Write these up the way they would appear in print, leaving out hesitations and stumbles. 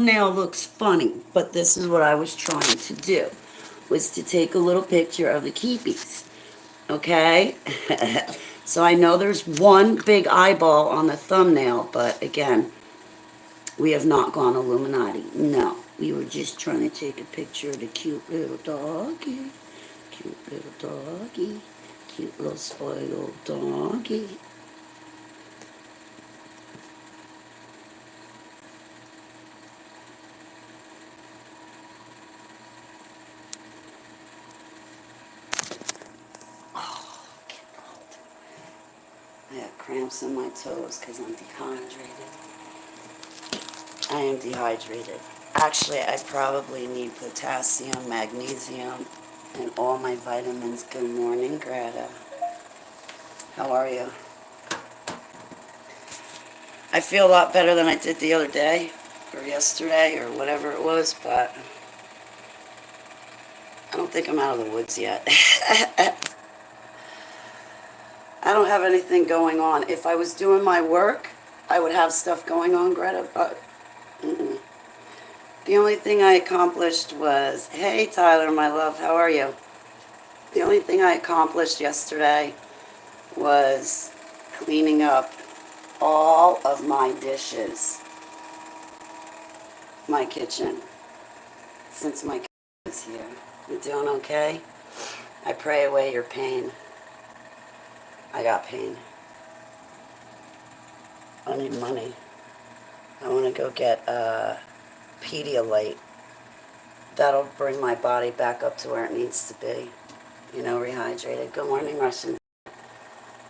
Nail looks funny, but this is what I was trying to do, was to take a little picture of the keepies, okay? So I know there's one big eyeball on the thumbnail, but again, we have not gone Illuminati. No, we were just trying to take a picture of the cute little doggy. Cute little doggy. Cute little spoiled doggy. Oh, I have cramps in my toes because I'm dehydrated. I am dehydrated. Actually, I probably need potassium, magnesium, and all my vitamins. Good morning, Greta. How are you? I feel a lot better than I did the other day, or yesterday, or whatever it was, but I don't think I'm out of the woods yet. I don't have anything going on. If I was doing my work, I would have stuff going on, Greta, but mm-mm. The only thing I accomplished was, hey, Tyler, my love, how are you? The only thing I accomplished yesterday was cleaning up all of my dishes, my kitchen, since my kid is here. You doing okay? I pray away your pain. I got pain. I need money. I want to go get a Pedialyte. That'll bring my body back up to where it needs to be. You know, rehydrated. Good morning, Russians.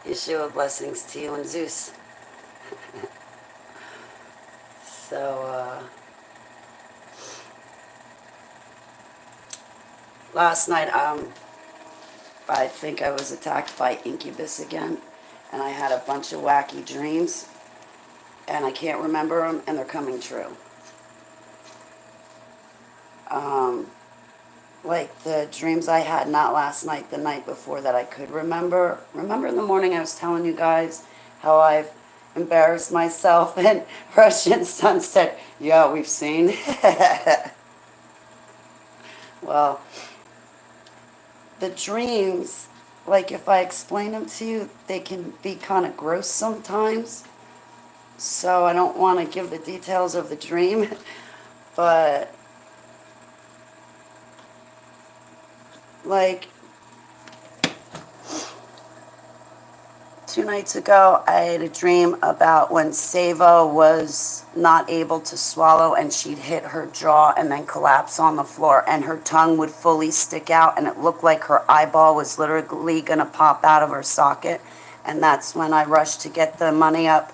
Yeshua, blessings to you and Zeus. So, last night, I think I was attacked by incubus again, and I had a bunch of wacky dreams, and I can't remember them, and they're coming true. Like the dreams I had not last night, the night before that I could remember. Remember in the morning I was telling you guys how I've embarrassed myself, and Russian Sun said, yeah, we've seen. Well, the dreams, like if I explain them to you, they can be kind of gross sometimes. So I don't want to give the details of the dream, but like 2 nights ago, I had a dream about when Sava was not able to swallow and she'd hit her jaw and then collapse on the floor, and her tongue would fully stick out and it looked like her eyeball was literally going to pop out of her socket. And that's when I rushed to get the money up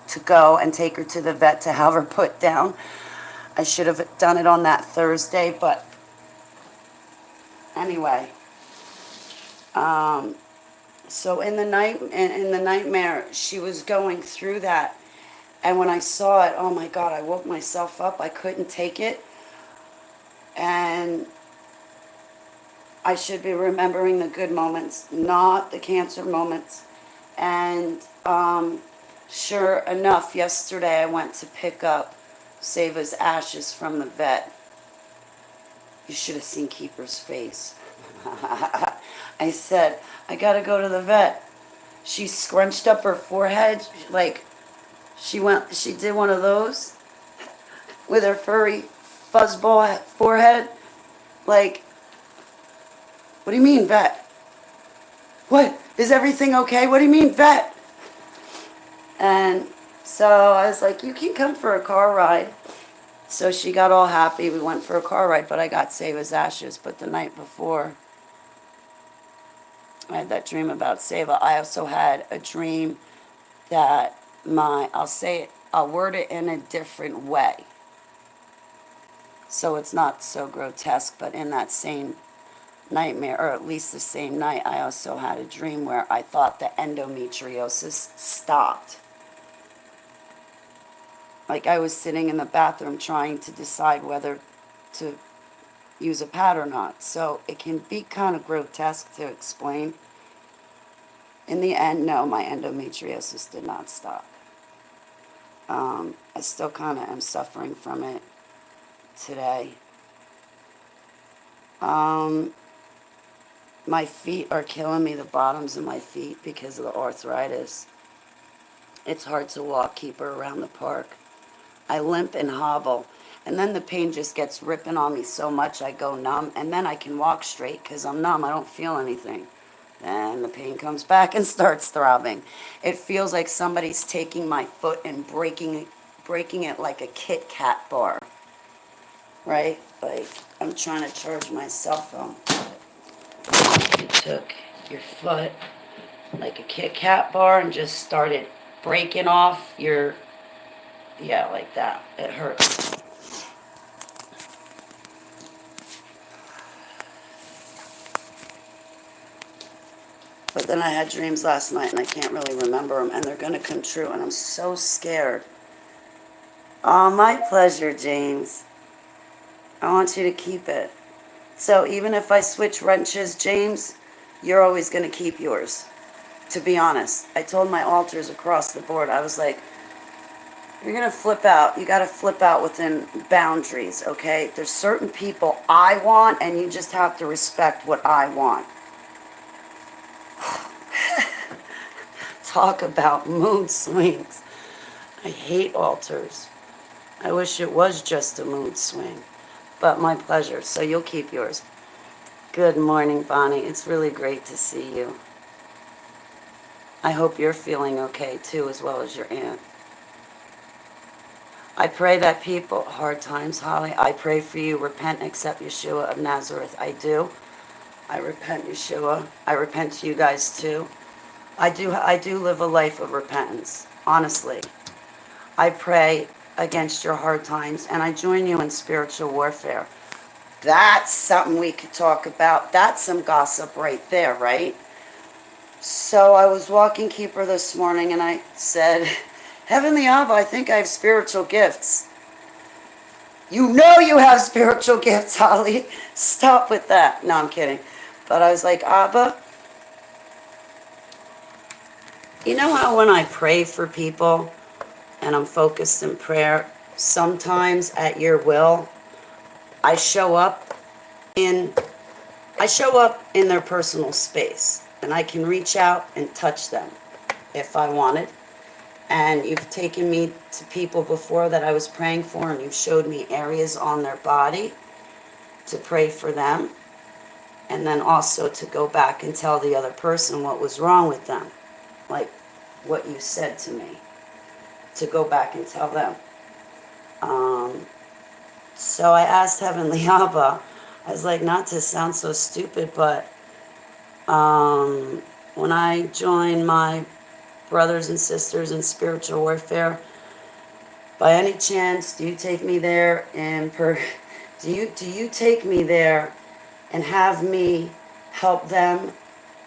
to go and take her to the vet to have her put down. I should have done it on that Thursday, but anyway. So in the nightmare, she was going through that, and when I saw it, oh my God, I woke myself up. I couldn't take it, and I should be remembering the good moments, not the cancer moments. And sure enough, yesterday I went to pick up Sava's ashes from the vet. You should have seen Keeper's face. I said, I gotta go to the vet. She scrunched up her forehead like she did one of those with her furry fuzzball forehead. Like, what do you mean, vet? What? Is everything okay? What do you mean, vet? And so I was like, you can come for a car ride. So she got all happy. We went for a car ride, but I got Sava's ashes. But the night before, I had that dream about Sava. I also had a dream that I'll word it in a different way. So it's not so grotesque, but in that same nightmare, or at least the same night, I also had a dream where I thought the endometriosis stopped. Like I was sitting in the bathroom trying to decide whether to use a pad or not. So it can be kind of grotesque to explain. In the end, no, my endometriosis did not stop. I still kind of am suffering from it. today. My feet are killing me, the bottoms of my feet, because of the arthritis. It's hard to walk, keep her around the park. I limp and hobble. And then the pain just gets ripping on me so much I go numb. And then I can walk straight because I'm numb. I don't feel anything. Then the pain comes back and starts throbbing. It feels like somebody's taking my foot and breaking it like a Kit Kat bar. Right? Like I'm trying to charge my cell phone. You took your foot like a Kit Kat bar and just started breaking off your, yeah, like that. It hurts. But then I had dreams last night and I can't really remember them, and they're going to come true, and I'm so scared. Oh, my pleasure, James. I want you to keep it. So even if I switch wrenches, James, you're always going to keep yours. To be honest, I told my altars across the board, I was like, you're going to flip out. You got to flip out within boundaries, okay? There's certain people I want, and you just have to respect what I want. Talk about mood swings. I hate altars. I wish it was just a mood swing. But my pleasure. So you'll keep yours. Good morning, Bonnie. It's really great to see you. I hope you're feeling okay, too, as well as your aunt. I pray that people, hard times, Holly, I pray for you, repent and accept Yeshua of Nazareth. I do. I repent, Yeshua. I repent to you guys, too. I do live a life of repentance, honestly. I pray against your hard times, and I join you in spiritual warfare. That's something we could talk about. That's some gossip right there, right? So I was walking Keeper this morning, and I said, Heavenly Abba, I think I have spiritual gifts. You know you have spiritual gifts, Holly. Stop with that. No, I'm kidding. But I was like, Abba, you know how when I pray for people and I'm focused in prayer, sometimes at your will, I show up in their personal space, and I can reach out and touch them if I wanted. And you've taken me to people before that I was praying for, and you've showed me areas on their body to pray for them, and then also to go back and tell the other person what was wrong with them, like what you said to me, to go back and tell them. So I asked Heavenly Abba, I was like, not to sound so stupid, but when I join my brothers and sisters in spiritual warfare, by any chance, do you take me there and do you take me there and have me help them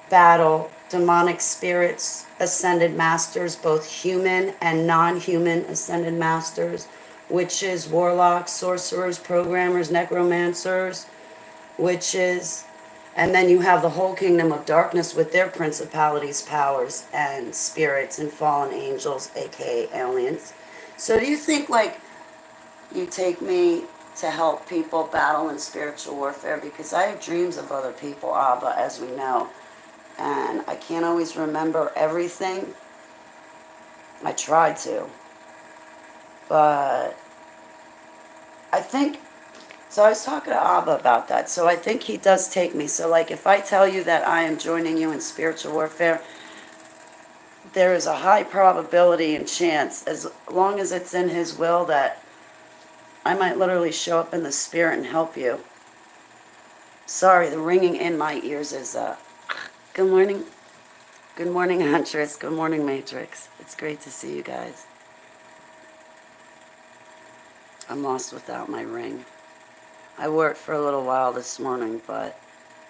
battle demonic spirits, ascended masters, both human and non-human ascended masters, witches, warlocks, sorcerers, programmers, necromancers, witches, and then you have the whole kingdom of darkness with their principalities, powers, and spirits and fallen angels, aka aliens. So do you think like you take me to help people battle in spiritual warfare? Because I have dreams of other people, Abba, as we know, and I can't always remember everything. I try to, but I think, so I was talking to Abba about that. So I think he does take me. So like if I tell you that I am joining you in spiritual warfare, there is a high probability and chance, as long as it's in his will, that I might literally show up in the spirit and help you. Sorry, the ringing in my ears is, good morning. Good morning, Huntress. Good morning, Matrix. It's great to see you guys. I'm lost without my ring. I wore it for a little while this morning, but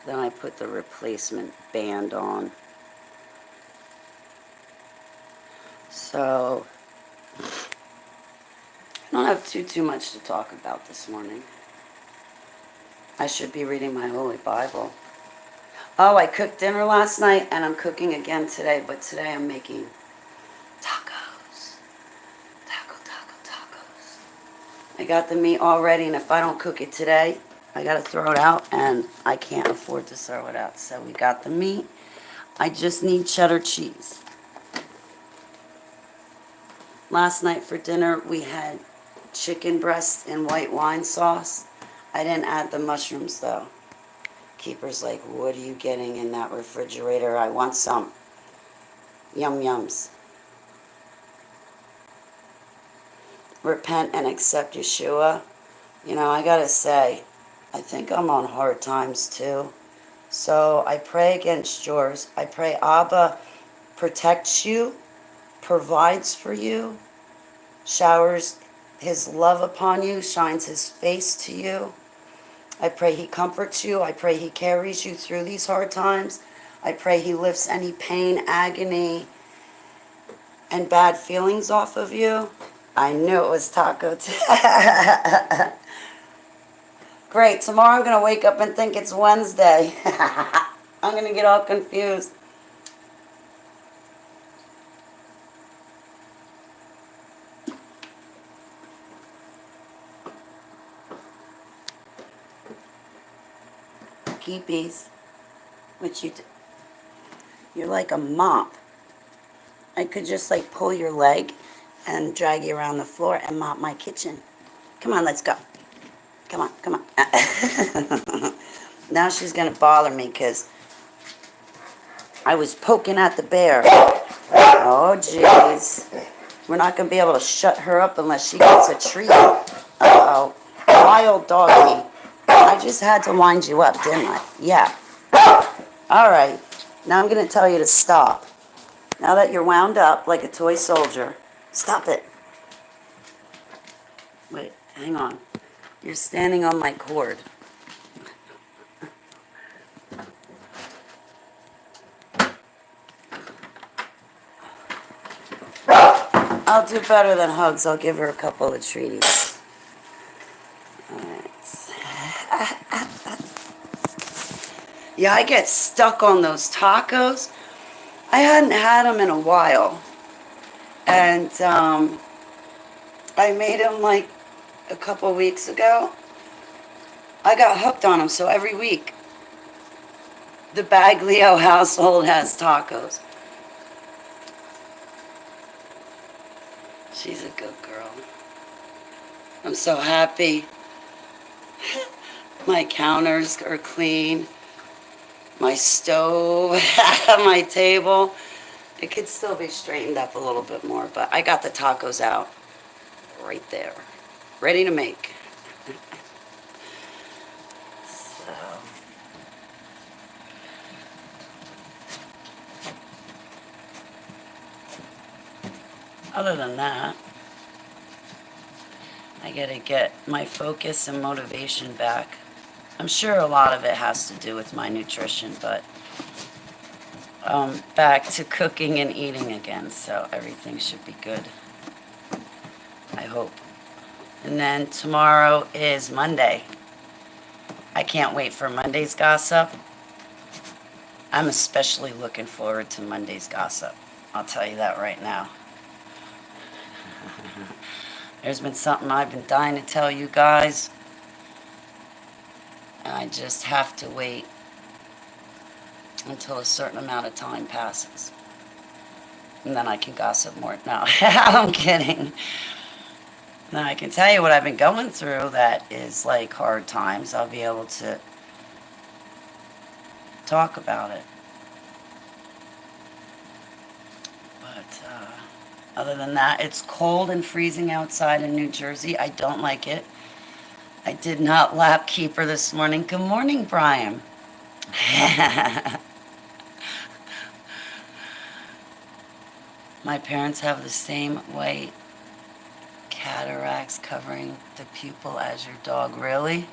then I put the replacement band on. So, I don't have too much to talk about this morning. I should be reading my Holy Bible. Oh, I cooked dinner last night, and I'm cooking again today, but today I'm making tacos. Tacos. I got the meat all ready, and if I don't cook it today, I gotta throw it out, and I can't afford to throw it out. So we got the meat. I just need cheddar cheese. Last night for dinner, we had chicken breast and white wine sauce. I didn't add the mushrooms, though. Keeper's like, what are you getting in that refrigerator? I want some. Yum yums. Repent and accept Yeshua. You know, I gotta say, I think I'm on hard times too. So I pray against yours. I pray Abba protects you, provides for you, showers his love upon you, shines his face to you. I pray he comforts you. I pray he carries you through these hard times. I pray he lifts any pain, agony, and bad feelings off of you. I knew it was Taco Great, tomorrow I'm going to wake up and think it's Wednesday. I'm going to get all confused. Keepies, which you're like a mop. I could just like pull your leg and drag you around the floor and mop my kitchen. Come on, let's go. Come on, come on. Now she's going to bother me because I was poking at the bear. Oh, jeez. We're not going to be able to shut her up unless she gets a treat. Uh-oh. Wild doggy. I just had to wind you up, didn't I? Yeah. All right. Now I'm going to tell you to stop. Now that you're wound up like a toy soldier, stop it. Wait, hang on. You're standing on my cord. I'll do better than hugs. I'll give her a couple of treaties. All right. Yeah, I get stuck on those tacos. I hadn't had them in a while. And I made them like a couple weeks ago. I got hooked on them, so every week the Baglio household has tacos. She's a good girl. I'm so happy. My counters are clean. My stove, my table. It could still be straightened up a little bit more, but I got the tacos out right there, ready to make. So. Other than that, I gotta get my focus and motivation back. I'm sure a lot of it has to do with my nutrition, but back to cooking and eating again, so everything should be good. I hope. And then tomorrow is Monday. I can't wait for Monday's gossip. I'm especially looking forward to Monday's gossip. I'll tell you that right now. There's been something I've been dying to tell you guys. And I just have to wait until a certain amount of time passes. And then I can gossip more. No, I'm kidding. Now I can tell you what I've been going through that is like hard times. I'll be able to talk about it. But other than that, it's cold and freezing outside in New Jersey. I don't like it. I did not lap Keeper this morning. Good morning, Brian. My parents have the same white cataracts covering the pupil as your dog. Really?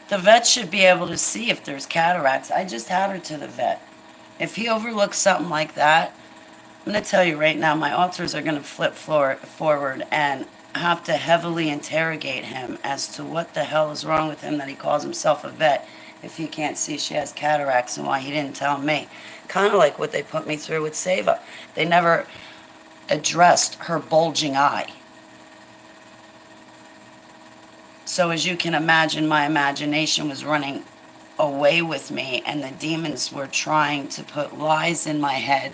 The vet should be able to see if there's cataracts. I just had her to the vet. If he overlooks something like that, I'm going to tell you right now, my altars are going to flip forward, and have to heavily interrogate him as to what the hell is wrong with him that he calls himself a vet if he can't see she has cataracts and why he didn't tell me. Kind of like what they put me through with Seva. They never addressed her bulging eye. So as you can imagine, my imagination was running away with me, and the demons were trying to put lies in my head.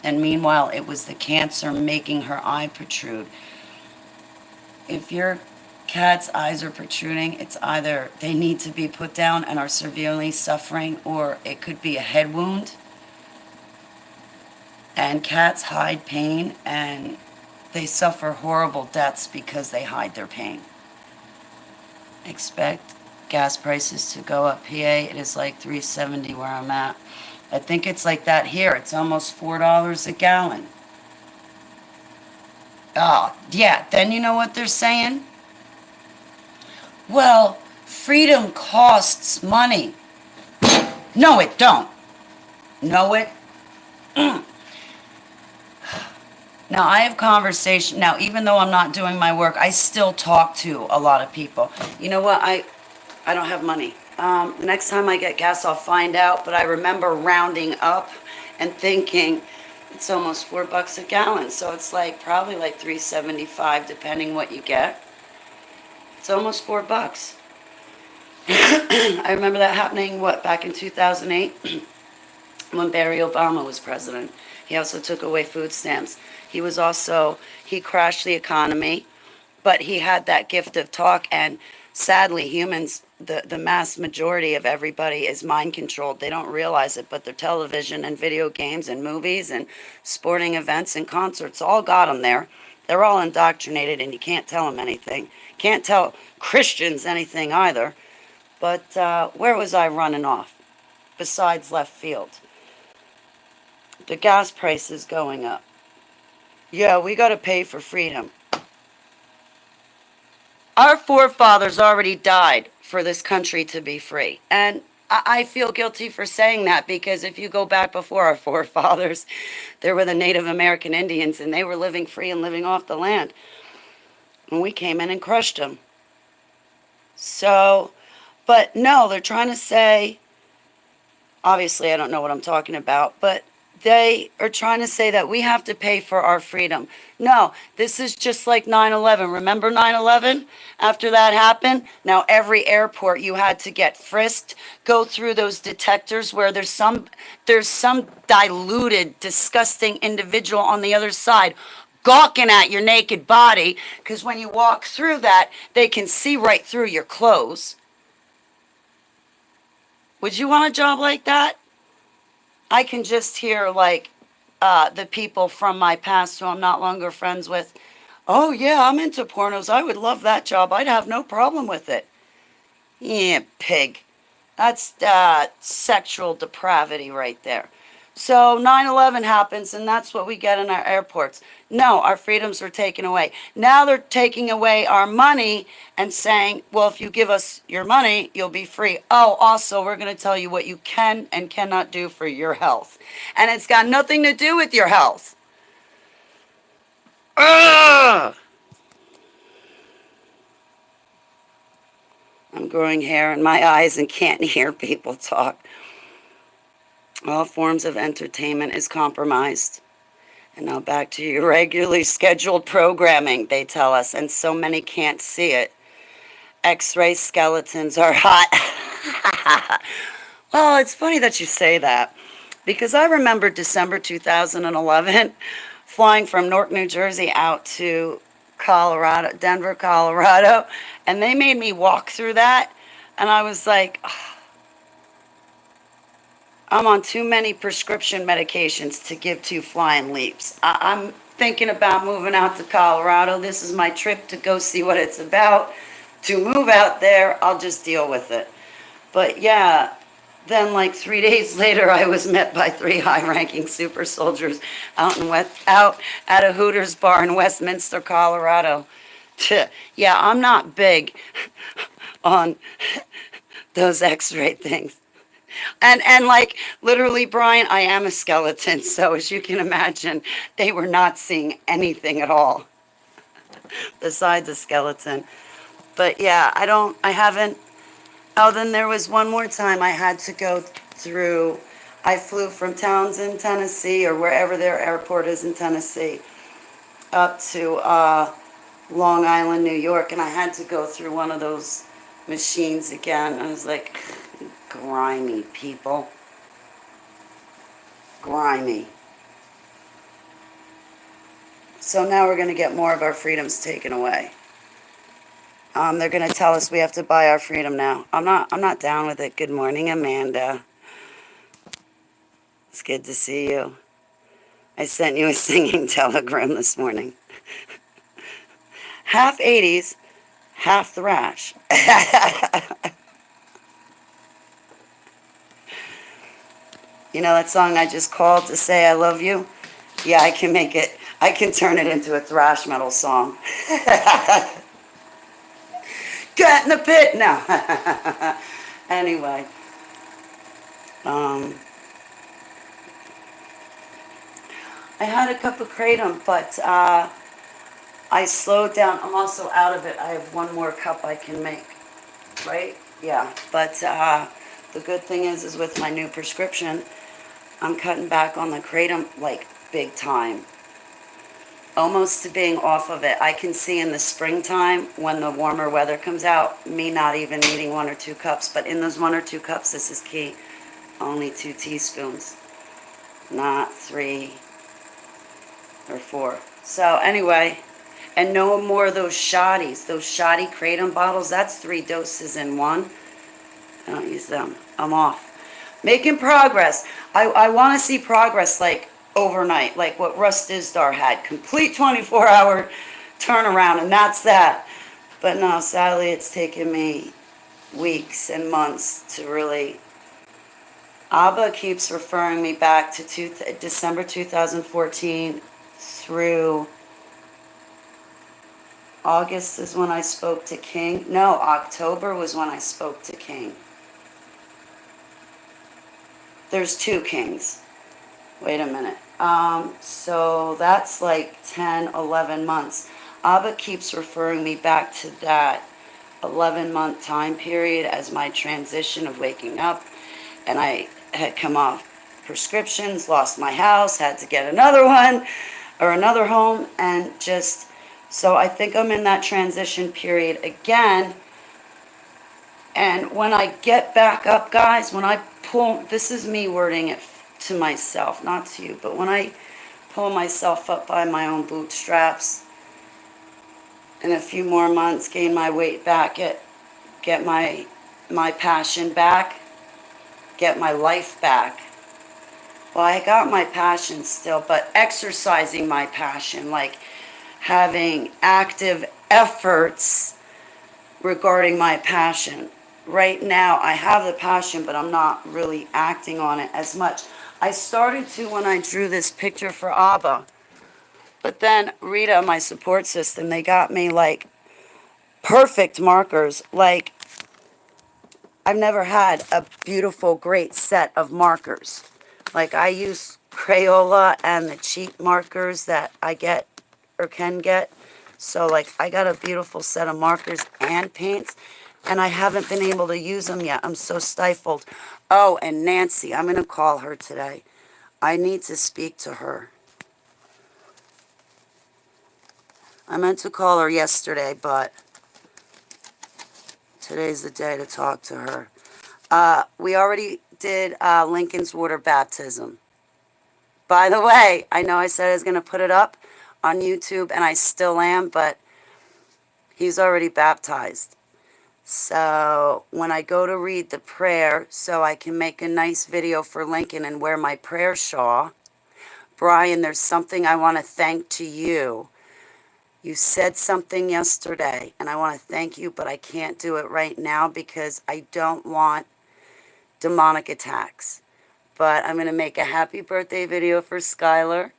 And meanwhile, it was the cancer making her eye protrude. If your cat's eyes are protruding, it's either they need to be put down and are severely suffering, or it could be a head wound. And cats hide pain, and they suffer horrible deaths because they hide their pain. Expect gas prices to go up. PA, it is like $3.70 where I'm at. I think it's like that here. It's almost $4 a gallon. Oh, yeah. Then you know what they're saying? Well, freedom costs money. No, it don't. No, it. Now, I have conversation. Now, even though I'm not doing my work, I still talk to a lot of people. You know what? I don't have money. Next time I get gas, I'll find out. But I remember rounding up and thinking it's almost $4 a gallon. So it's like probably like $3.75 depending what you get. It's almost $4. I remember that happening, back in 2008 when Barry Obama was president. He also took away food stamps. He crashed the economy, but he had that gift of talk, and sadly, humans, the mass majority of everybody is mind controlled. They don't realize it, but their television and video games and movies and sporting events and concerts all got them there. They're all indoctrinated, and you can't tell them anything. Can't tell Christians anything either. But where was I running off besides left field? The gas price is going up. Yeah, we got to pay for freedom. Our forefathers already died for this country to be free. And I feel guilty for saying that, because if you go back before our forefathers, there were the Native American Indians, and they were living free and living off the land. And we came in and crushed them. So, but no, they're trying to say, obviously I don't know what I'm talking about, but they are trying to say that we have to pay for our freedom. No, this is just like 9/11. Remember 9/11? After that happened, now every airport you had to get frisked, go through those detectors where there's some diluted, disgusting individual on the other side gawking at your naked body, because when you walk through that, they can see right through your clothes. Would you want a job like that? I can just hear like the people from my past who I'm not longer friends with. Oh yeah, I'm into pornos. I would love that job. I'd have no problem with it. Yeah, pig. That's sexual depravity right there. So 9/11 happens, and that's what we get in our airports. No, our freedoms were taken away. Now they're taking away our money and saying, well, if you give us your money, you'll be free. Oh, also, we're going to tell you what you can and cannot do for your health. And it's got nothing to do with your health. Ugh! I'm growing hair in my eyes and can't hear people talk. All forms of entertainment is compromised. And now back to your regularly scheduled programming, they tell us, and so many can't see it. X-ray skeletons are hot. Well, it's funny that you say that, because I remember December 2011 flying from Newark, New Jersey out to Colorado, Denver, Colorado, and they made me walk through that, and I was like, I'm on too many prescription medications to give two flying leaps. I'm thinking about moving out to Colorado. This is my trip to go see what it's about. To move out there, I'll just deal with it. But yeah, then like 3 days later, I was met by 3 high-ranking super soldiers out at a Hooters bar in Westminster, Colorado. Yeah, I'm not big on those X-ray things. And like literally, Brian, I am a skeleton, so as you can imagine, they were not seeing anything at all. besides a skeleton. But yeah, I haven't. Oh, then there was one more time I had to go through. I flew from Townsend, Tennessee, or wherever their airport is in Tennessee, up to Long Island, New York, and I had to go through one of those machines again. I was like, grimy people. Grimy. So now we're going to get more of our freedoms taken away. They're going to tell us we have to buy our freedom now. I'm not down with it. Good morning, Amanda. It's good to see you. I sent you a singing telegram this morning. Half 80s, half thrash. You know that song I just called to say I love you? Yeah, I can make it. I can turn it into a thrash metal song. Get in the pit now. Anyway, I had a cup of kratom, but I slowed down. I'm also out of it. I have one more cup I can make, right? Yeah, but the good thing is with my new prescription, I'm cutting back on the kratom like big time. Almost to being off of it. I can see in the springtime when the warmer weather comes out, me not even needing 1 or 2 cups. But in those 1 or 2 cups, this is key, only 2 teaspoons, not 3 or 4. So anyway, and no more of those shoddies, those shoddy kratom bottles. That's 3 doses in one. I don't use them. I'm off. Making progress. I want to see progress like overnight, like what Russ Dizdar had. Complete 24-hour turnaround, and that's that. But no, sadly, it's taken me weeks and months to really. Abba keeps referring me back to December 2014 through August is when I spoke to King. No, October was when I spoke to King. There's 2 kings. Wait a minute. So that's like 10, 11 months. Abba keeps referring me back to that 11-month time period as my transition of waking up. And I had come off prescriptions, lost my house, had to get another one or another home. And just, so I think I'm in that transition period again. And when I get back up, guys, when I pull, this is me wording it to myself, not to you, but when I pull myself up by my own bootstraps, in a few more months, gain my weight back, get my passion back, get my life back. Well, I got my passion still, but exercising my passion, like having active efforts regarding my passion. Right now, I have the passion, but I'm not really acting on it as much. I started to when I drew this picture for Abba. But then Rita, my support system, they got me like perfect markers. Like I've never had a beautiful, great set of markers. Like I use Crayola and the cheap markers that I get or can get. So like I got a beautiful set of markers and paints, and I haven't been able to use them yet. I'm so stifled. Oh, and Nancy, I'm going to call her today. I need to speak to her. I meant to call her yesterday, but today's the day to talk to her. We already did Lincoln's water baptism. By the way, I know I said I was going to put it up on YouTube, and I still am, but he's already baptized. So when I go to read the prayer, so I can make a nice video for Lincoln and wear my prayer shawl, Brian, there's something I want to thank to you. You said something yesterday, and I want to thank you, but I can't do it right now because I don't want demonic attacks. But I'm going to make a happy birthday video for Skylar,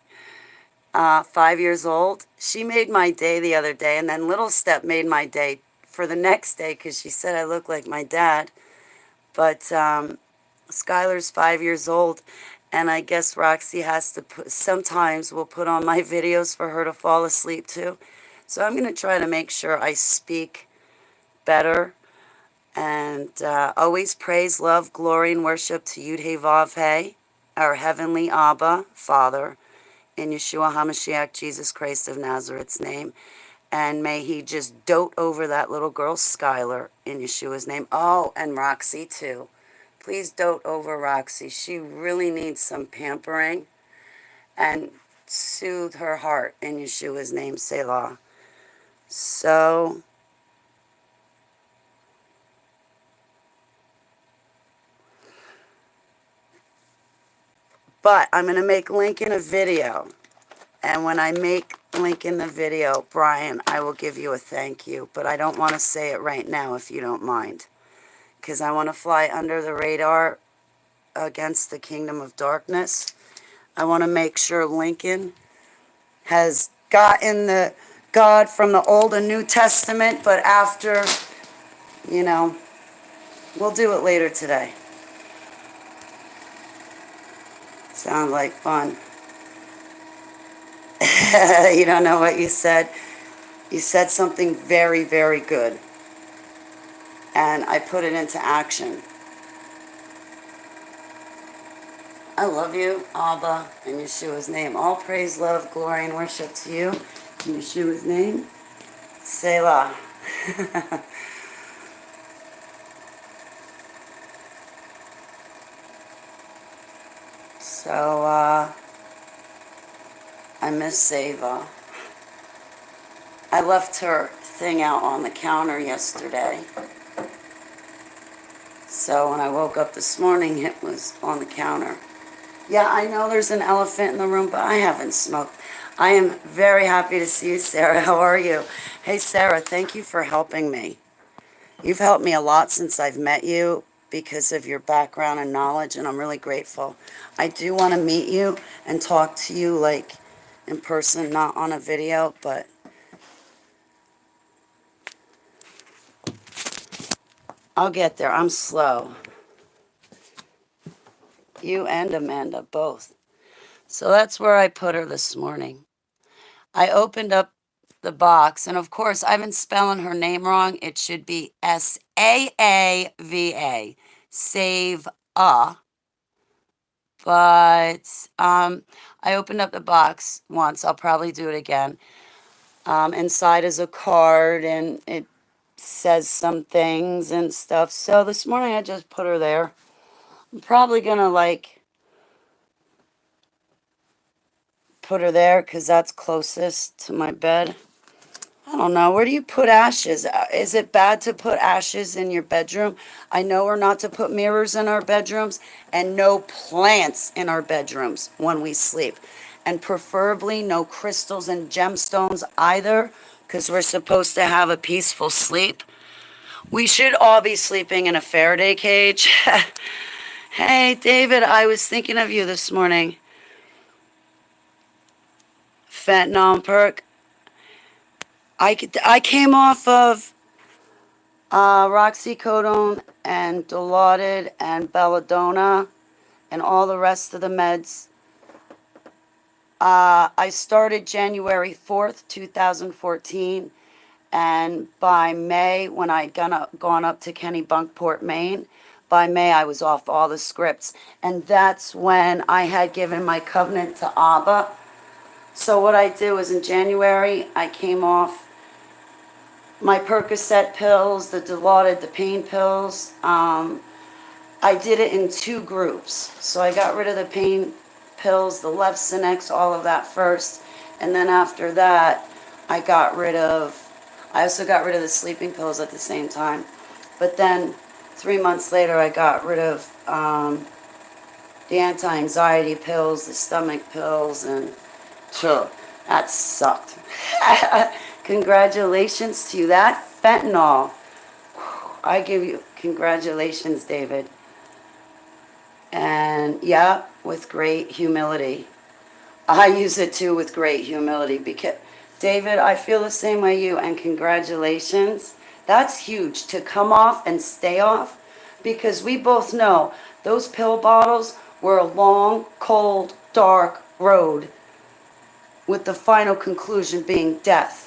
5 years old. She made my day the other day, and then Little Step made my day for the next day because she said I look like my dad. But Skylar's 5 years old, and I guess Roxy has to put, sometimes will put on my videos for her to fall asleep to. So I'm going to try to make sure I speak better. And always praise, love, glory, and worship to Yud-Heh-Vav-Heh, our heavenly Abba, Father, in Yeshua HaMashiach, Jesus Christ of Nazareth's name. And may he just dote over that little girl, Skylar, in Yeshua's name. Oh, and Roxy, too. Please dote over Roxy. She really needs some pampering. And soothe her heart in Yeshua's name, Selah. So, but I'm going to make Lincoln a video. And when I make Lincoln the video, Brian, I will give you a thank you. But I don't want to say it right now if you don't mind. Because I want to fly under the radar against the kingdom of darkness. I want to make sure Lincoln has gotten the God from the Old and New Testament, but after, you know, we'll do it later today. Sounds like fun. You don't know what you said. You said something very, very good. And I put it into action. I love you, Abba, in Yeshua's name. All praise, love, glory, and worship to you. In Yeshua's name, Selah. So, I miss Seva. I left her thing out on the counter yesterday. So when I woke up this morning, it was on the counter. Yeah, I know there's an elephant in the room, but I haven't smoked. I am very happy to see you, Sarah. How are you? Hey, Sarah, thank you for helping me. You've helped me a lot since I've met you because of your background and knowledge, and I'm really grateful. I do want to meet you and talk to you, like, in person, not on a video, but I'll get there. I'm slow. You and Amanda, both. So that's where I put her this morning. I opened up the box, and of course, I've been spelling her name wrong. It should be Saava, save a. But I opened up the box once. I'll probably do it again. Inside is a card, and it says some things and stuff. So this morning, I just put her there. I'm probably going to, like, put her there because that's closest to my bed. I don't know. Where do you put ashes? Is it bad to put ashes in your bedroom? I know we're not to put mirrors in our bedrooms and no plants in our bedrooms when we sleep. And preferably no crystals and gemstones either, because we're supposed to have a peaceful sleep. We should all be sleeping in a Faraday cage. Hey, David, I was thinking of you this morning. Fentanyl perk. I came off of Roxycodone and Dilaudid and Belladonna and all the rest of the meds. I started January 4th, 2014, and by May, when I'd gone up to Kennebunkport, Maine, by May I was off all the scripts. And that's when I had given my covenant to Abba. So what I did was in January, I came off my Percocet pills, the Dilaudid, the pain pills. I did it in 2 groups. So I got rid of the pain pills, the Levcinex, all of that first. And then after that, I also got rid of the sleeping pills at the same time. But then 3 months later, I got rid of the anti-anxiety pills, the stomach pills, and that sucked. Congratulations to you. That fentanyl. I give you congratulations, David. And yeah, with great humility. I use it too with great humility because, David, I feel the same way you, and congratulations. That's huge to come off and stay off, because we both know those pill bottles were a long, cold, dark road with the final conclusion being death.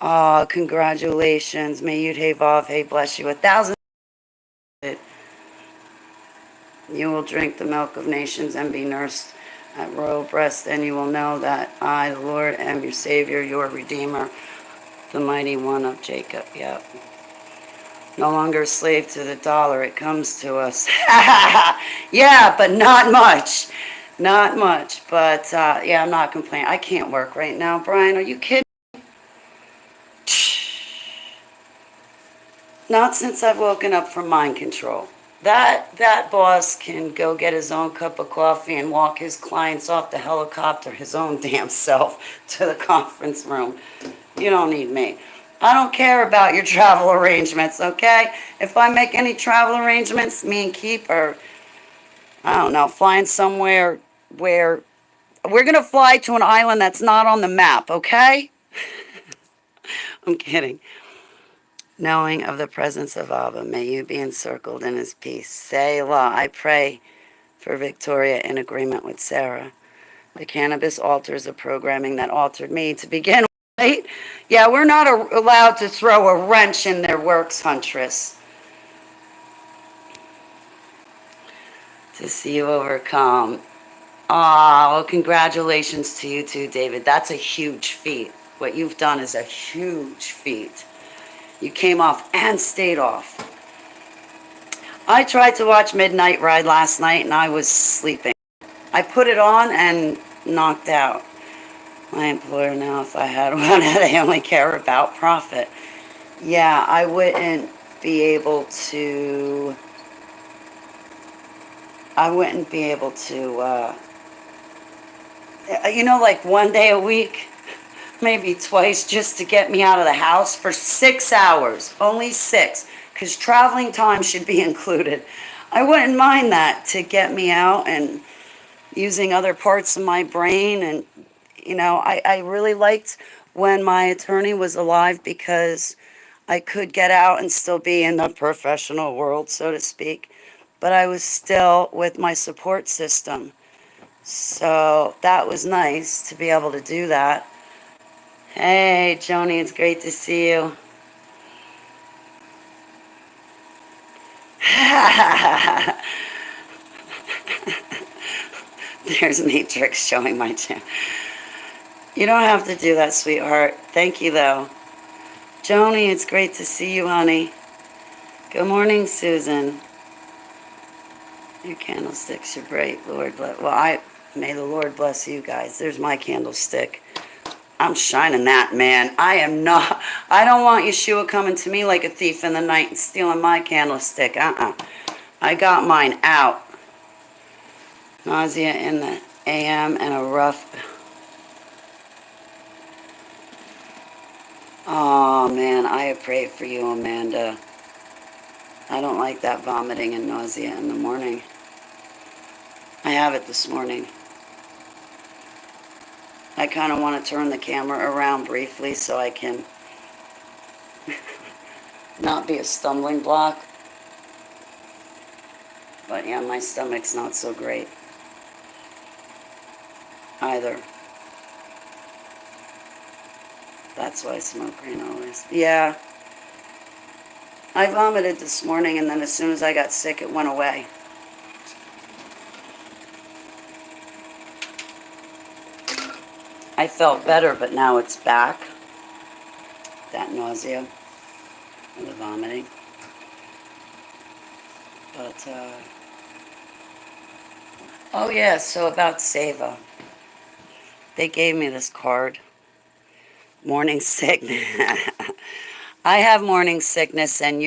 Oh, congratulations. May Yud Vav Hey bless you 1,000. You will drink the milk of nations and be nursed at royal breast, and you will know that I, the Lord, am your Savior, your Redeemer, the mighty one of Jacob. Yep. No longer a slave to the dollar. It comes to us. Yeah, but not much. Not much. But yeah, I'm not complaining. I can't work right now. Brian, are you kidding? Not since I've woken up from mind control. That boss can go get his own cup of coffee and walk his clients off the helicopter his own damn self to the conference room. You don't need me. I don't care about your travel arrangements, okay? If I make any travel arrangements, me and Keep are, I don't know, flying somewhere where we're going to fly to an island that's not on the map, okay? I'm kidding. Knowing of the presence of Abba, may you be encircled in his peace. Selah. I pray for Victoria in agreement with Sarah. The cannabis alters the programming that altered me to begin with. Right? Yeah, we're not allowed to throw a wrench in their works, Huntress. To see you overcome. Oh, congratulations to you too, David. That's a huge feat. What you've done is a huge feat. You came off and stayed off. I tried to watch Midnight Ride last night and I was sleeping. I put it on and knocked out. My employer now, if I had one, they only care about profit. Yeah, I wouldn't be able to. I wouldn't be able to. Like 1 day a week, maybe twice, just to get me out of the house for 6 hours. Only 6, because traveling time should be included. I wouldn't mind that to get me out and using other parts of my brain. And, I really liked when my attorney was alive because I could get out and still be in the professional world, so to speak. But I was still with my support system. So that was nice to be able to do that. Hey, Joni, it's great to see you. There's Matrix showing my channel. You don't have to do that, sweetheart. Thank you, though. Joni, it's great to see you, honey. Good morning, Susan. Your candlesticks are bright, Lord bless. Well, may the Lord bless you guys. There's my candlestick. I'm shining that, man. I don't want Yeshua coming to me like a thief in the night and stealing my candlestick. I got mine out. Nausea in the AM and a rough. Oh, man, I have prayed for you, Amanda. I don't like that vomiting and nausea in the morning. I have it this morning. I kind of want to turn the camera around briefly so I can not be a stumbling block. But yeah, my stomach's not so great either. That's why I smoke green always. Yeah. I vomited this morning and then as soon as I got sick, it went away. I felt better, but now it's back. That nausea and the vomiting. But, oh yeah, so about Seva. They gave me this card. Morning sickness. I have morning sickness and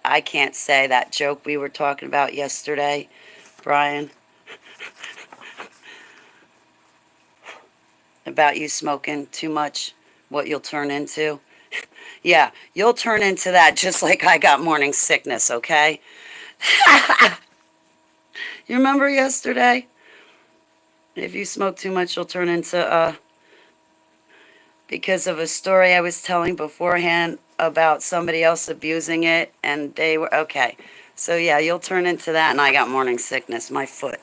I can't say that joke we were talking about yesterday, Brian. About you smoking too much, what you'll turn into. Yeah, you'll turn into that just like I got morning sickness, okay? You remember yesterday? If you smoke too much, you'll turn into, because of a story I was telling beforehand about somebody else abusing it, and they were, okay. So yeah, you'll turn into that, and I got morning sickness, my foot.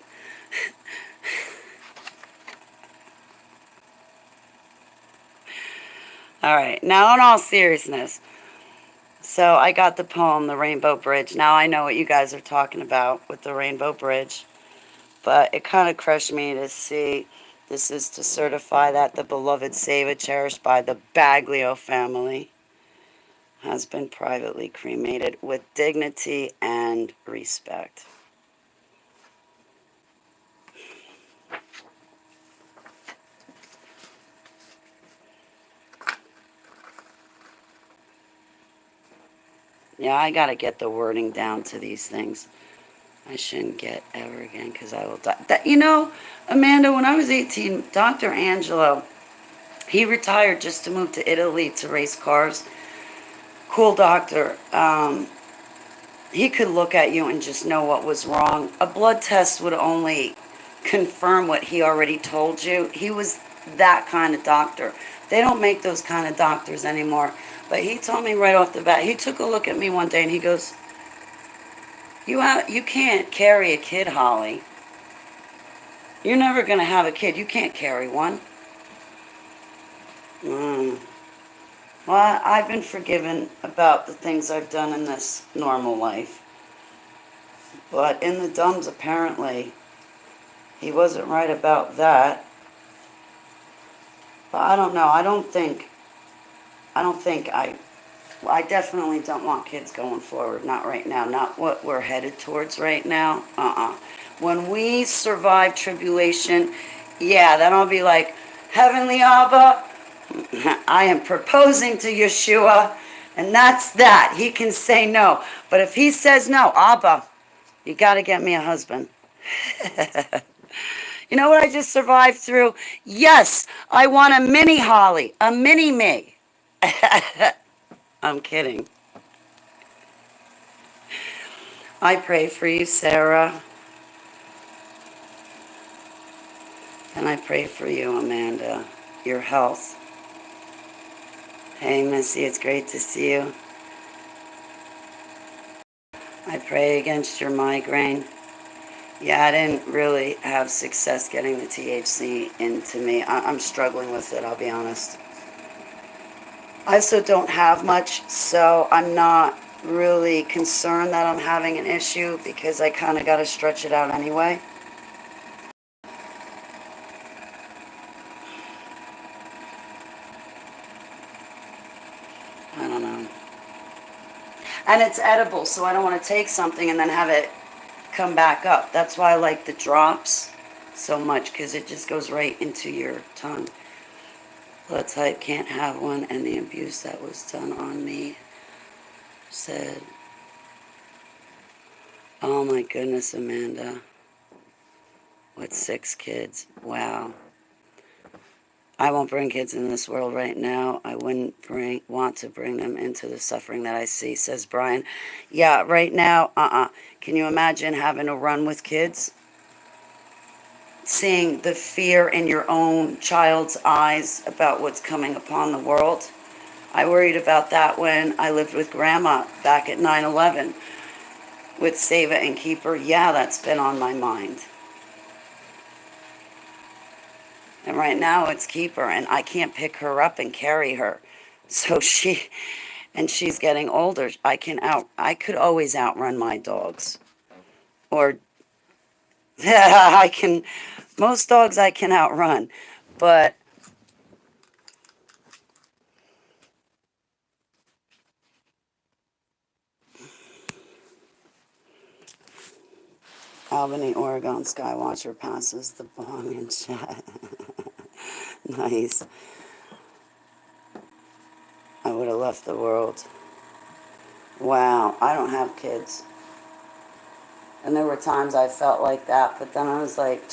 All right. Now, in all seriousness, so I got the poem, The Rainbow Bridge. Now I know what you guys are talking about with the Rainbow Bridge. But it kind of crushed me to see this is to certify that the beloved Savior, cherished by the Baglio family, has been privately cremated with dignity and respect. Yeah, I got to get the wording down to these things. I shouldn't get ever again because I will die. That, you know, Amanda, when I was 18, Dr. Angelo, he retired just to move to Italy to race cars. Cool doctor. He could look at you and just know what was wrong. A blood test would only confirm what he already told you. He was that kind of doctor. They don't make those kind of doctors anymore. But he told me right off the bat, he took a look at me one day and he goes, you can't carry a kid, Holly. You're never going to have a kid. You can't carry one. Mm. Well, I've been forgiven about the things I've done in this normal life. But in the dumbs, apparently, he wasn't right about that. But I don't know. I definitely don't want kids going forward. Not right now. Not what we're headed towards right now. When we survive tribulation, yeah, then I'll be like, Heavenly Abba, I am proposing to Yeshua, and that's that. He can say no. But if he says no, Abba, you got to get me a husband. You know what I just survived through? Yes, I want a mini Holly, a mini me. I'm kidding. I pray for you, Sarah. And I pray for you, Amanda, your health. Hey, Missy, it's great to see you. I pray against your migraine. Yeah, I didn't really have success getting the THC into me. I'm struggling with it, I'll be honest. I also don't have much, so I'm not really concerned that I'm having an issue because I kind of got to stretch it out anyway. I don't know. And it's edible, so I don't want to take something and then have it come back up. That's why I like the drops so much, because it just goes right into your tongue. Blood type, can't have one, and the abuse that was done on me said, oh my goodness, Amanda, with 6 kids, wow. I won't bring kids in this world right now. I wouldn't want to bring them into the suffering that I see, says Brian. Yeah, right now, Can you imagine having to run with kids? Seeing the fear in your own child's eyes about what's coming upon the world. I worried about that when I lived with Grandma back at 9/11 with Save It and Keep Her. Yeah, that's been on my mind. And right now it's Keep Her, and I can't pick her up and carry her. So she's getting older. I could always outrun my dogs. Or most dogs I can outrun. But Albany, Oregon, Skywatcher passes the bong in chat. Nice. I would have left the world. Wow, I don't have kids. And there were times I felt like that, but then I was like,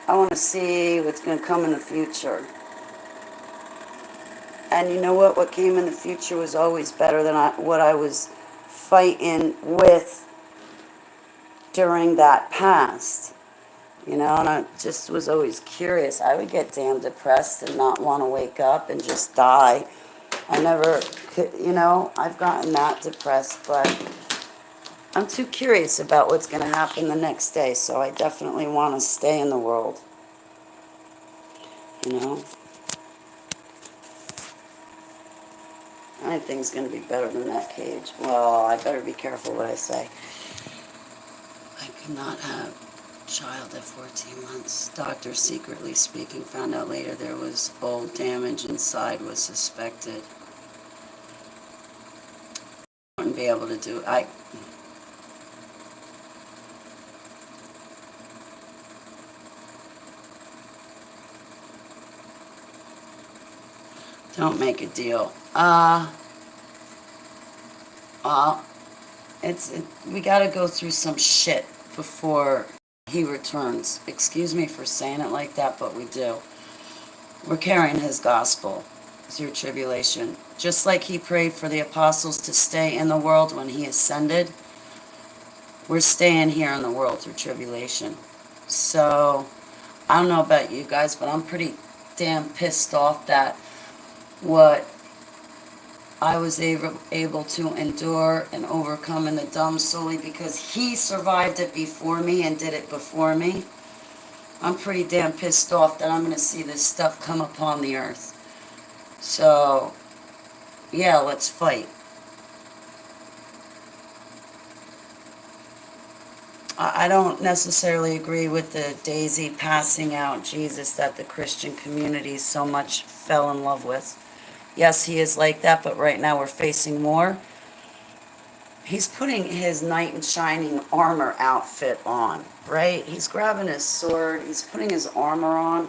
I want to see what's going to come in the future. And you know what? What came in the future was always better than what I was fighting with during that past. You know, and I just was always curious. I would get damn depressed and not want to wake up and just die. I never could, I've gotten that depressed, but I'm too curious about what's going to happen the next day, so I definitely want to stay in the world. You know? Anything's going to be better than that cage. Well, I better be careful what I say. I could not have child at 14 months. Doctor, secretly speaking, found out later there was old damage inside was suspected. I wouldn't be able to do it. Don't make a deal. We gotta go through some shit before he returns. Excuse me for saying it like that, but we do. We're carrying his gospel through tribulation. Just like he prayed for the apostles to stay in the world when he ascended, we're staying here in the world through tribulation. So, I don't know about you guys, but I'm pretty damn pissed off that what I was able to endure and overcome in the dumb solely because he survived it before me and did it before me. I'm pretty damn pissed off that I'm going to see this stuff come upon the earth. So, yeah, let's fight. I don't necessarily agree with the Daisy passing out Jesus that the Christian community so much fell in love with. Yes, he is like that, but right now we're facing more. He's putting his knight in shining armor outfit on, right? He's grabbing his sword. He's putting his armor on.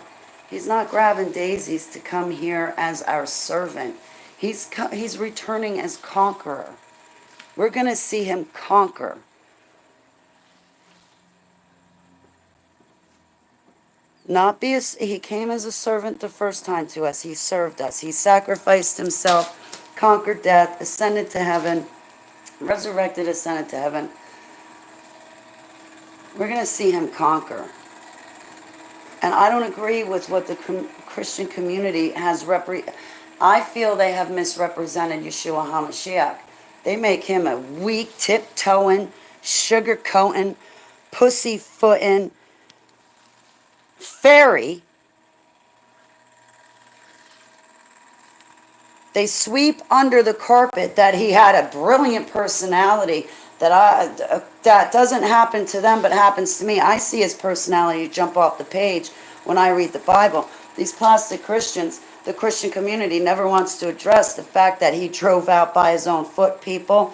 He's not grabbing daisies to come here as our servant. He's returning as conqueror. We're going to see him conquer. He came as a servant the first time to us. He served us. He sacrificed himself, conquered death, ascended to heaven, resurrected, ascended to heaven. We're going to see him conquer. And I don't agree with what the Christian community has I feel they have misrepresented Yeshua HaMashiach. They make him a weak, tiptoeing, sugar-coating, pussyfooting fairy. They sweep under the carpet that he had a brilliant personality that doesn't happen to them but happens to me. I see his personality jump off the page when I read the Bible. These plastic Christians, the Christian community never wants to address the fact that he drove out by his own foot people,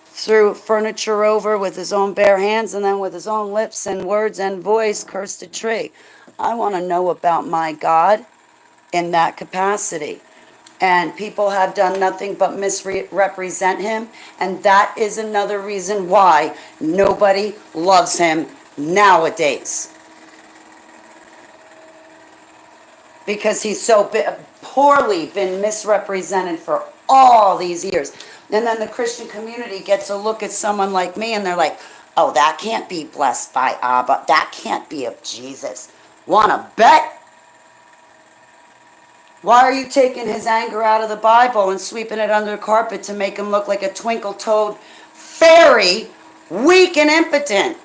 threw furniture over with his own bare hands, and then with his own lips and words and voice cursed a tree. I want to know about my God in that capacity. And people have done nothing but misrepresent him. And that is another reason why nobody loves him nowadays. Because he's so poorly been misrepresented for all these years. And then the Christian community gets a look at someone like me and they're like, oh, that can't be blessed by Abba. That can't be of Jesus. Wanna bet? Why are you taking his anger out of the Bible and sweeping it under the carpet to make him look like a twinkle-toed fairy, weak and impotent?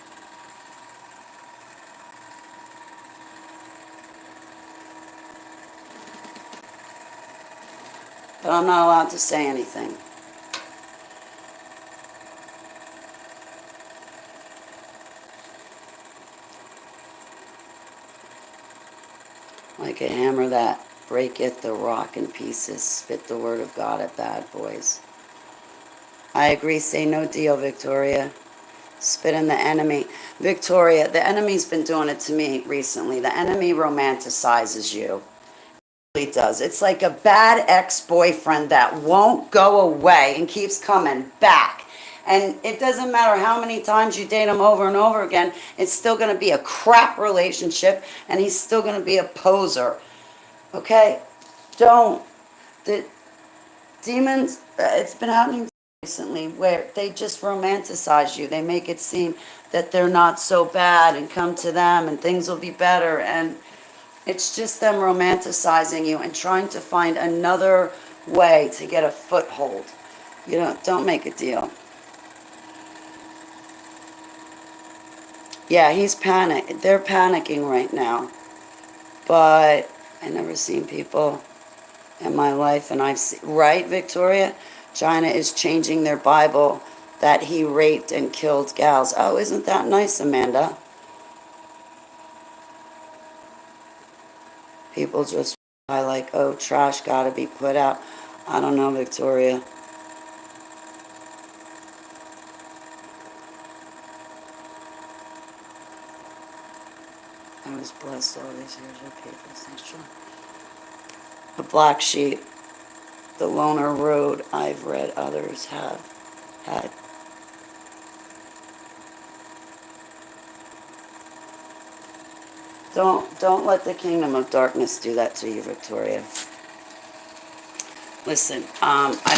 But I'm not allowed to say anything. Like a hammer that breaketh the rock in pieces, spit the word of God at bad boys. I agree, say no deal, Victoria. Spit in the enemy. Victoria, the enemy's been doing it to me recently. The enemy romanticizes you. It really does. It's like a bad ex-boyfriend that won't go away and keeps coming back. And it doesn't matter how many times you date him over and over again, it's still going to be a crap relationship, and he's still going to be a poser. Okay? Don't. The demons, it's been happening recently where they just romanticize you. They make it seem that they're not so bad and come to them and things will be better. And it's just them romanticizing you and trying to find another way to get a foothold. You know, don't make a deal. Yeah, he's panicked. They're panicking right now. But I never seen people in my life, and I've seen, right, Victoria? China is changing their Bible that he raped and killed gals. Oh, isn't that nice, Amanda? People just I like, oh, trash gotta be put out. I don't know, Victoria. I was blessed all these years with people. Sure. The Black Sheep, the Loner Road, I've read others have had. Don't let the kingdom of darkness do that to you, Victoria. Listen, I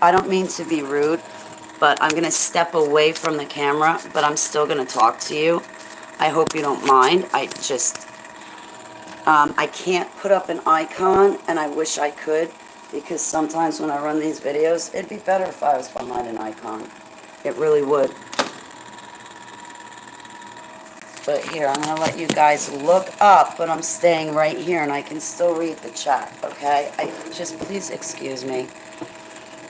don't mean to be rude, but I'm gonna step away from the camera, but I'm still gonna talk to you. I hope you don't mind. I can't put up an icon, and I wish I could, because sometimes when I run these videos, it'd be better if I was behind an icon. It really would. But here, I'm going to let you guys look up, but I'm staying right here, and I can still read the chat, okay? Just please excuse me.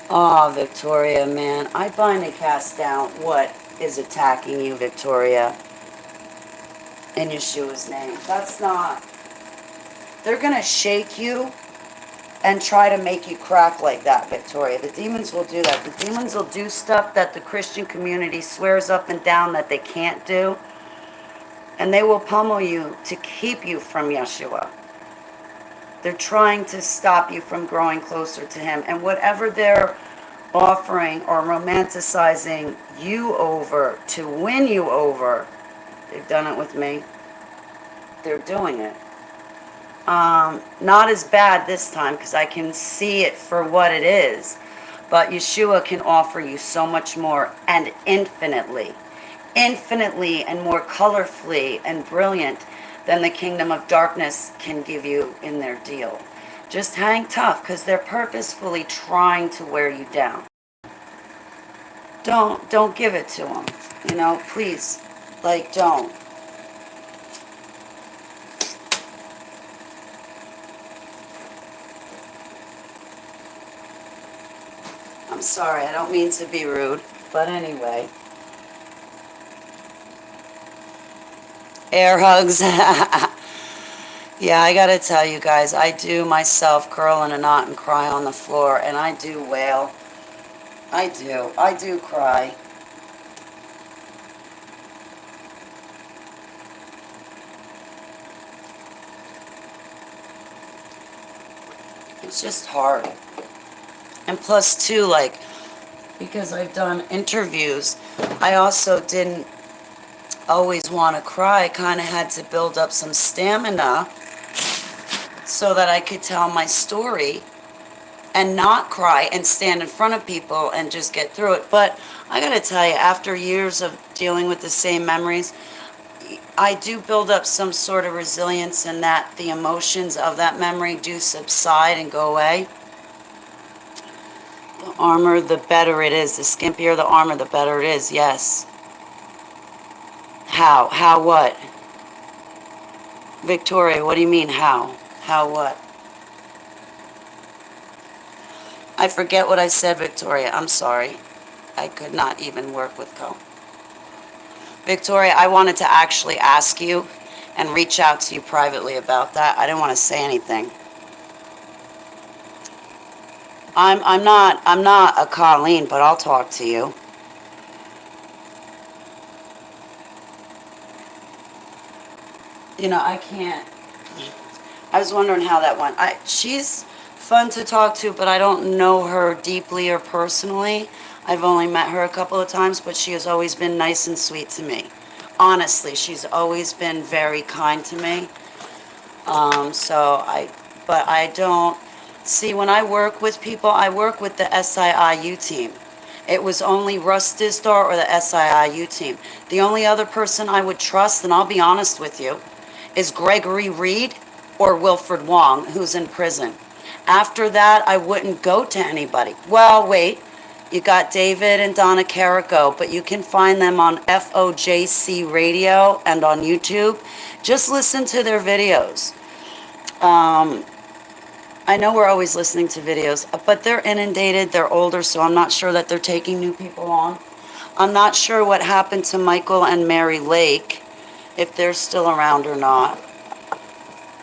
Oh, Victoria, man. I bind and cast down what is attacking you, Victoria, in Yeshua's name. That's not... They're going to shake you and try to make you crack like that, Victoria. The demons will do that. The demons will do stuff that the Christian community swears up and down that they can't do. And they will pummel you to keep you from Yeshua. They're trying to stop you from growing closer to him. And whatever they're offering or romanticizing you over to win you over, they've done it with me. They're doing it. Not as bad this time because I can see it for what it is. But Yeshua can offer you so much more and infinitely and more colorfully and brilliant than the kingdom of darkness can give you in their deal. Just hang tough because they're purposefully trying to wear you down. Don't give it to them. You know, please. Like, don't. I'm sorry, I don't mean to be rude, but anyway. Air hugs. Yeah, I gotta tell you guys, I do myself curl in a knot and cry on the floor, and I do wail. I do cry. It's just hard. And plus, too, like, because I've done interviews, I also didn't always want to cry. I kind of had to build up some stamina so that I could tell my story and not cry and stand in front of people and just get through it. But I got to tell you, after years of dealing with the same memories, I do build up some sort of resilience in that the emotions of that memory do subside and go away. The armor, the better it is. The skimpier the armor, the better it is. Yes. How? How what? Victoria, what do you mean how? How what? I forget what I said, Victoria. I'm sorry. I could not even work with Co. Victoria, I wanted to actually ask you and reach out to you privately about that. I didn't want to say anything. I'm not a Colleen, but I'll talk to you. You know, I can't. I was wondering how that went. She's fun to talk to, but I don't know her deeply or personally. I've only met her a couple of times, but she has always been nice and sweet to me. Honestly, she's always been very kind to me. But I don't, see, when I work with people, I work with the SIIU team. It was only Russ Dizdar or the SIIU team. The only other person I would trust, and I'll be honest with you, is Gregory Reed or Wilfred Wong, who's in prison. After that, I wouldn't go to anybody. Well, wait, you got David and Donna Carrico, but you can find them on FOJC Radio and on YouTube. Just listen to their videos. I know we're always listening to videos, but they're inundated, they're older, so I'm not sure that they're taking new people on. I'm not sure what happened to Michael and Mary Lake, if they're still around or not.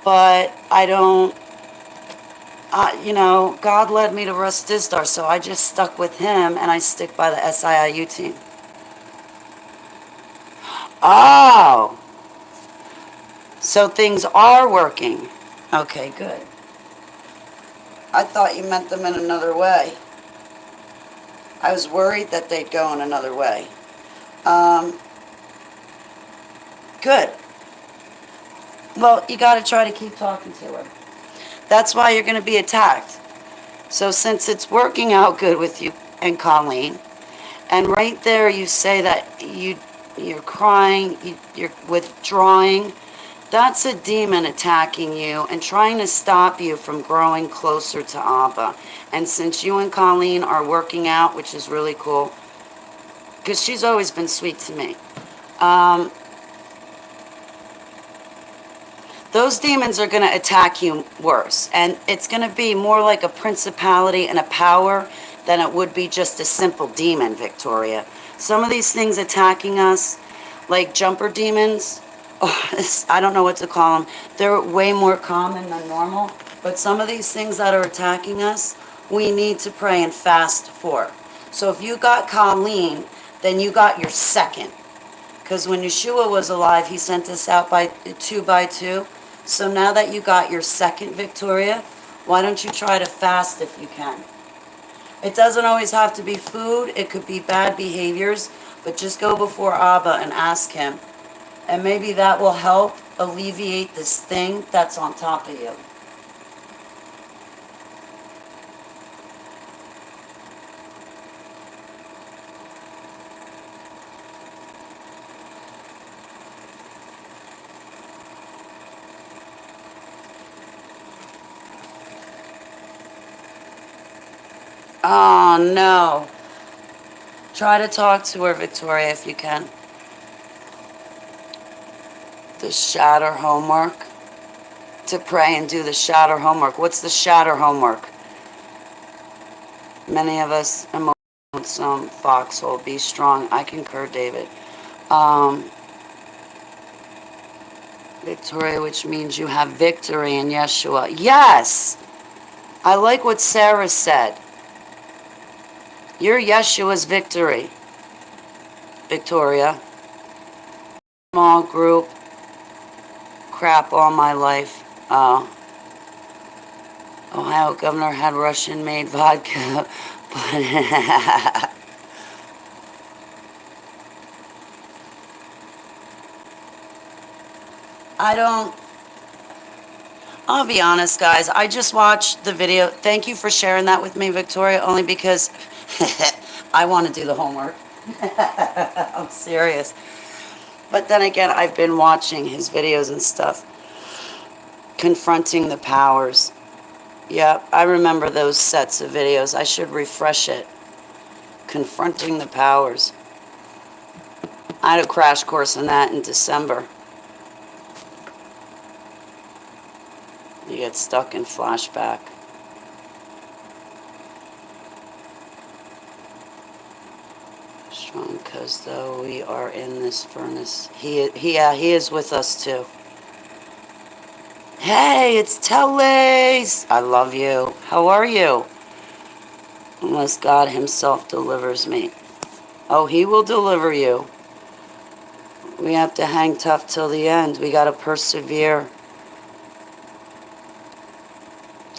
But I don't, you know, God led me to Russ Dizdar, so I just stuck with him and I stick by the SIIU team. Oh, so things are working. Okay, good. I thought you meant them in another way. I was worried that they'd go in another way. Um, good. Well, you got to try to keep talking to her. That's why you're going to be attacked. So since it's working out good with you and Colleen, and right there you say that you're crying, you're withdrawing, that's a demon attacking you and trying to stop you from growing closer to Abba. And since you and Colleen are working out, which is really cool, because she's always been sweet to me, um, those demons are going to attack you worse. And it's going to be more like a principality and a power than it would be just a simple demon, Victoria. Some of these things attacking us, like jumper demons, I don't know what to call them. They're way more common than normal. But some of these things that are attacking us, we need to pray and fast for. So if you got Colleen, then you got your second. Because when Yeshua was alive, he sent us out by two. So now that you got your second, Victoria, why don't you try to fast if you can? It doesn't always have to be food. It could be bad behaviors. But just go before Abba and ask him. And maybe that will help alleviate this thing that's on top of you. Oh, no. Try to talk to her, Victoria, if you can. The shatter homework. To pray and do the shatter homework. What's the shatter homework? Many of us some foxhole. Be strong. I concur, David. Victoria, which means you have victory in Yeshua. Yes! I like what Sarah said. You're Yeshua's victory, Victoria. Small group. Crap all my life. Ohio governor had Russian-made vodka, but I'll be honest, guys. I just watched the video. Thank you for sharing that with me, Victoria, only because I want to do the homework. I'm serious. But then again, I've been watching his videos and stuff. Confronting the powers. Yeah, I remember those sets of videos. I should refresh it. Confronting the powers. I had a crash course in that in December. You get stuck in flashback. Strong, because though we are in this furnace, he is with us too. Hey, it's Teles. I love you. How are you? Unless God himself delivers me. Oh, he will deliver you. We have to hang tough till the end. We got to persevere.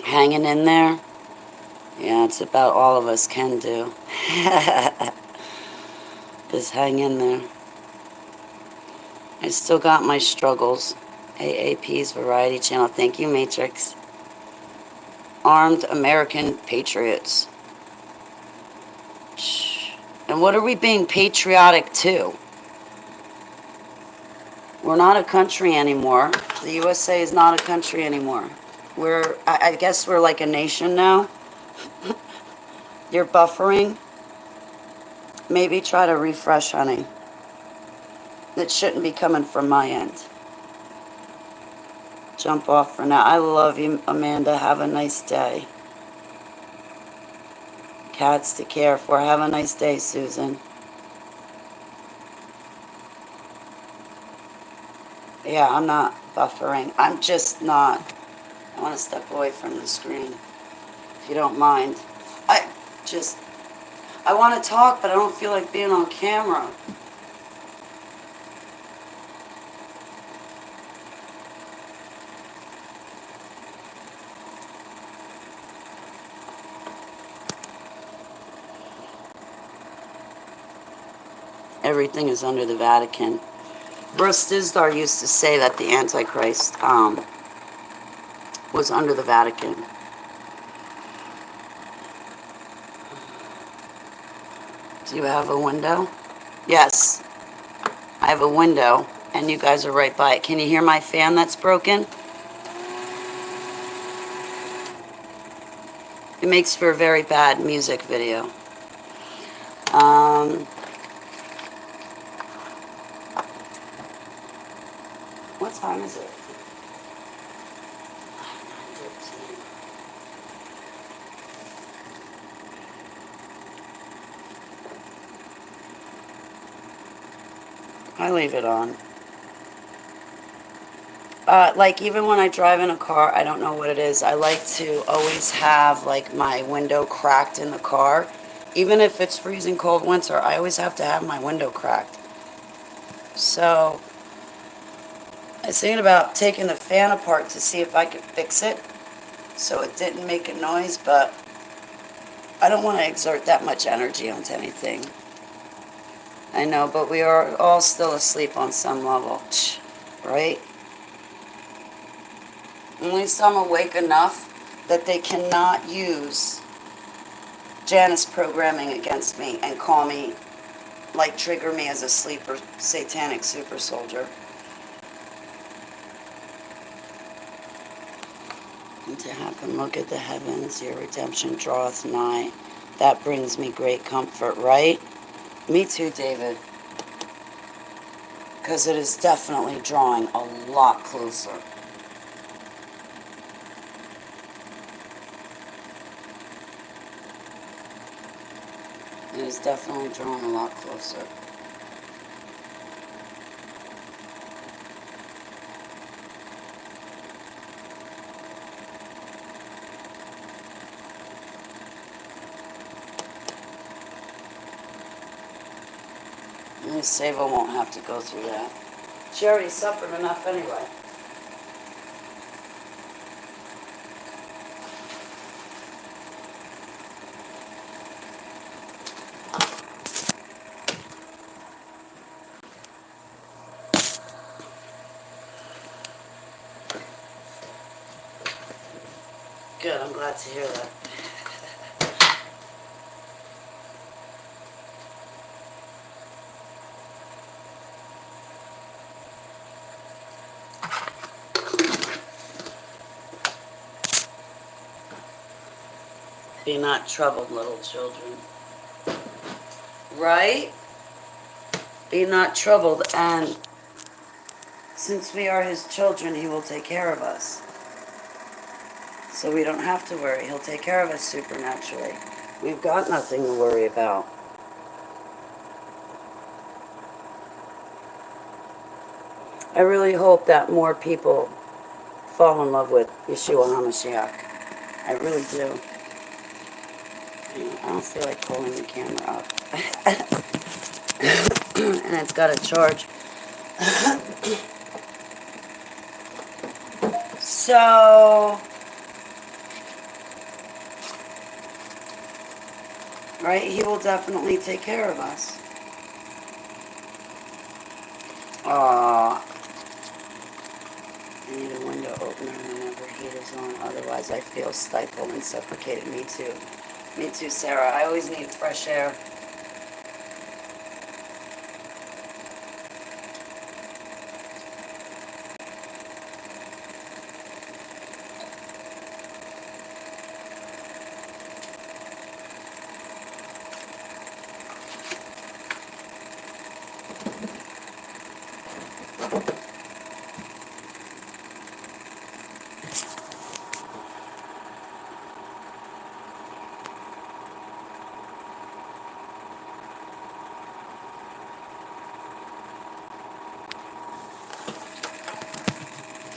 Hanging in there. Yeah, it's about all of us can do. Just hang in there. I still got my struggles. AAP's Variety Channel. Thank you, Matrix. Armed American Patriots. Shh. And what are we being patriotic to? We're not a country anymore. The USA is not a country anymore. I guess we're like a nation now. You're buffering. Maybe try to refresh, honey. It shouldn't be coming from my end. jump off for now. I love you, Amanda. Have a nice day. Cats to care for. Have a nice day, Susan. Yeah, I'm not buffering. I'm just not. I want to step away from the screen, if you don't mind. I just, I want to talk, but I don't feel like being on camera. Everything is under the Vatican. Russ Dizdar used to say that the Antichrist was under the Vatican. Do you have a window? Yes, I have a window, and you guys are right by it. Can you hear my fan that's broken? It makes for a very bad music video. What time is it? 9:13. I leave it on. Like even when I drive in a car, I don't know what it is. I like to always have like my window cracked in the car. Even if it's freezing cold winter, I always have to have my window cracked. So I was thinking about taking the fan apart to see if I could fix it so it didn't make a noise, but I don't want to exert that much energy onto anything. I know, but we are all still asleep on some level, right? At least I'm awake enough that they cannot use Janus programming against me and call me, like trigger me as a sleeper, satanic super soldier. And to happen, look at the heavens, your redemption draweth nigh. That brings me great comfort, right? Me too, David. Because it is definitely drawing a lot closer. It is definitely drawing a lot closer. At least Sava won't have to go through that. She already suffered enough anyway. Good, I'm glad to hear that. Be not troubled, little children. Right? Be not troubled, and since we are his children, he will take care of us. So we don't have to worry. He'll take care of us supernaturally. We've got nothing to worry about. I really hope that more people fall in love with Yeshua HaMashiach. I really do. I don't feel like pulling the camera up. And it's got a charge. So, right, he will definitely take care of us. I need a window opener whenever heat is on, otherwise I feel stifled and suffocated. Me too. Me too, Sarah. I always need fresh air.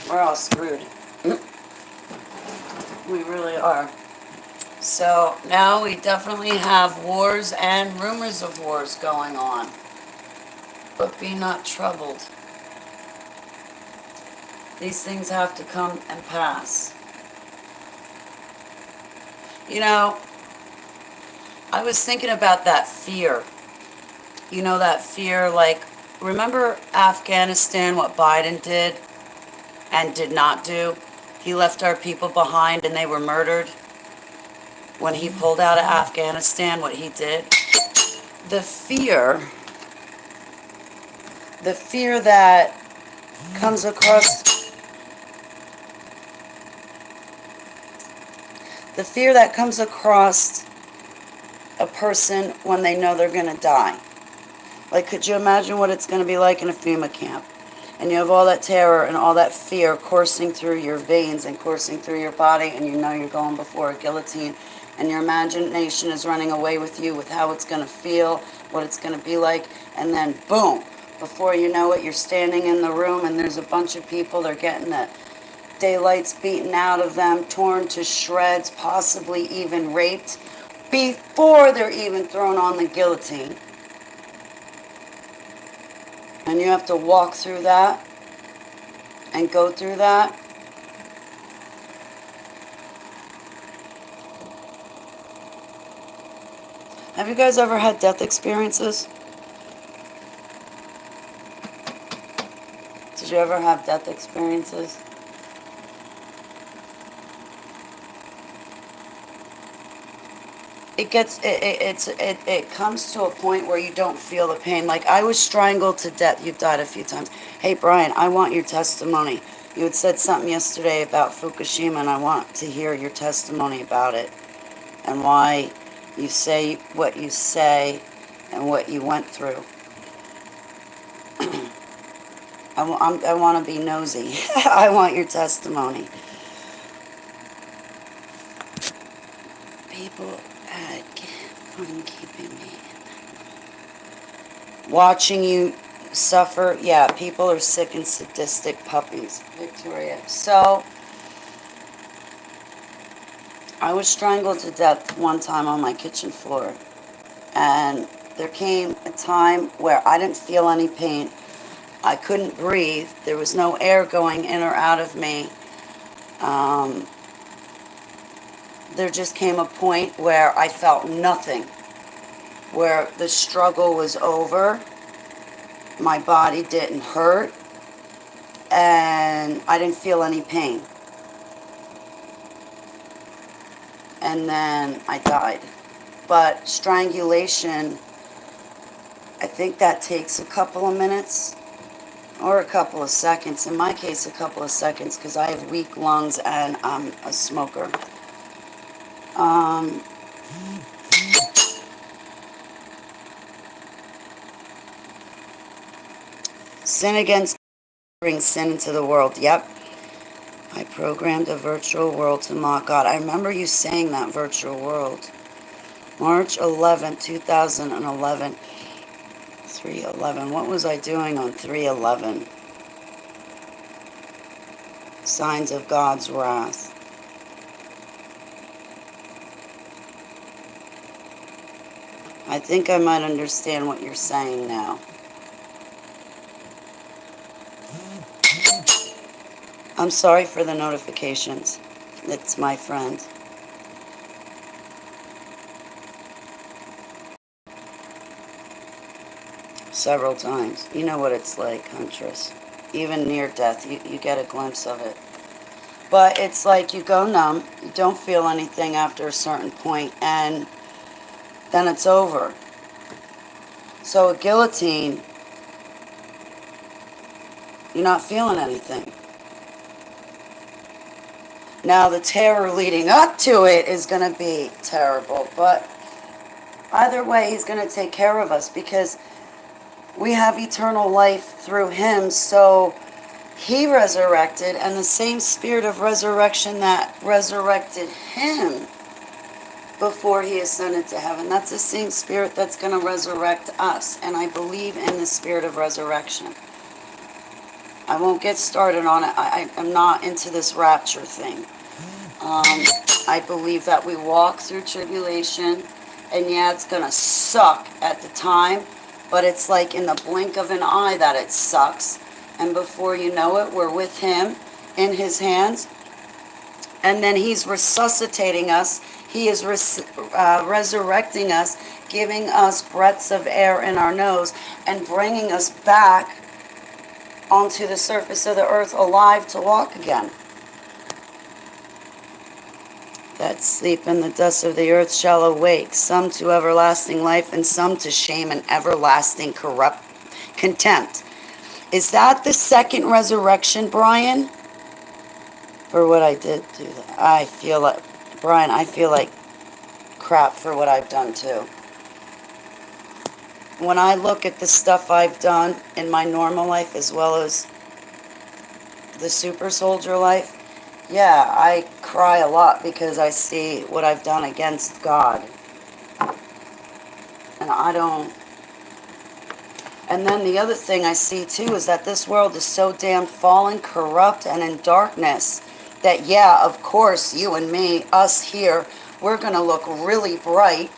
We're all screwed. We really are. So now we definitely have wars and rumors of wars going on. But be not troubled. These things have to come and pass. You know, I was thinking about that fear. You know, that fear, like, remember Afghanistan, what Biden did and did not do? He left our people behind and they were murdered. When he pulled out of Afghanistan, what he did. The fear that comes across, the fear that comes across a person when they know they're going to die. Like, could you imagine what it's going to be like in a FEMA camp? And you have all that terror and all that fear coursing through your veins and coursing through your body, and you know you're going before a guillotine, and your imagination is running away with you with how it's going to feel, what it's going to be like, and then boom, before you know it, you're standing in the room and there's a bunch of people, they're getting the daylights beaten out of them, torn to shreds, possibly even raped, before they're even thrown on the guillotine. And you have to walk through that and go through that. Have you guys ever had death experiences? Did you ever have death experiences? It comes to a point where you don't feel the pain. Like, I was strangled to death. You've died a few times. Hey, Brian, I want your testimony. You had said something yesterday about Fukushima, and I want to hear your testimony about it and why you say what you say and what you went through. I want to be nosy. I want your testimony. People had fun keeping me. Watching you suffer. Yeah, people are sick and sadistic puppies, Victoria. So, I was strangled to death one time on my kitchen floor. And there came a time where I didn't feel any pain. I couldn't breathe. There was no air going in or out of me. There just came a point where I felt nothing, where the struggle was over. My body didn't hurt, and I didn't feel any pain. And then I died. But strangulation, I think that takes a couple of minutes or a couple of seconds. In my case, a couple of seconds, because I have weak lungs and I'm a smoker. Sin against brings sin into the world. Yep. I programmed a virtual world to mock God. I remember you saying that, virtual world. March 11, 2011. 3/11. What was I doing on 3/11? Signs of God's wrath. I think I might understand what you're saying now. I'm sorry for the notifications. It's my friend. Several times. You know what it's like, Huntress. Even near death, you get a glimpse of it. But it's like you go numb, you don't feel anything after a certain point, and then it's over. So a guillotine, you're not feeling anything. Now the terror leading up to it is going to be terrible, but either way, he's going to take care of us because we have eternal life through him. So he resurrected, and the same spirit of resurrection that resurrected him before he ascended to heaven, that's the same spirit that's going to resurrect us. And I believe in the spirit of resurrection. I won't get started on it. I'm not into this rapture thing. I believe that we walk through tribulation, and yeah, it's going to suck at the time, but it's like in the blink of an eye that it sucks. And before you know it, we're with him in his hands. And then he's resuscitating us. He is resurrecting us, giving us breaths of air in our nose, and bringing us back onto the surface of the earth alive to walk again. That sleep in the dust of the earth shall awake, some to everlasting life and some to shame and everlasting corrupt contempt. Is that the second resurrection, Brian? For what I did do that. I feel like, Brian, I feel like crap for what I've done too. When I look at the stuff I've done in my normal life as well as the super soldier life, yeah, I cry a lot because I see what I've done against God. And I don't... And then the other thing I see too is that this world is so damn fallen, corrupt, and in darkness that, yeah, of course, you and me, us here, we're going to look really bright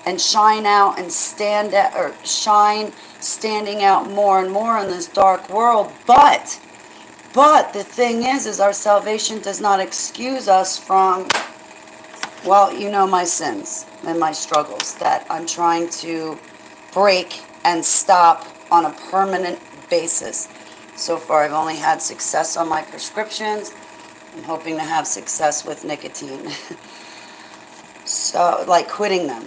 and shine out and stand out, or shine standing out more and more in this dark world. But the thing is our salvation does not excuse us from, well, you know, my sins and my struggles that I'm trying to break and stop on a permanent basis. So far, I've only had success on my prescriptions. I'm hoping to have success with nicotine. So, like quitting them.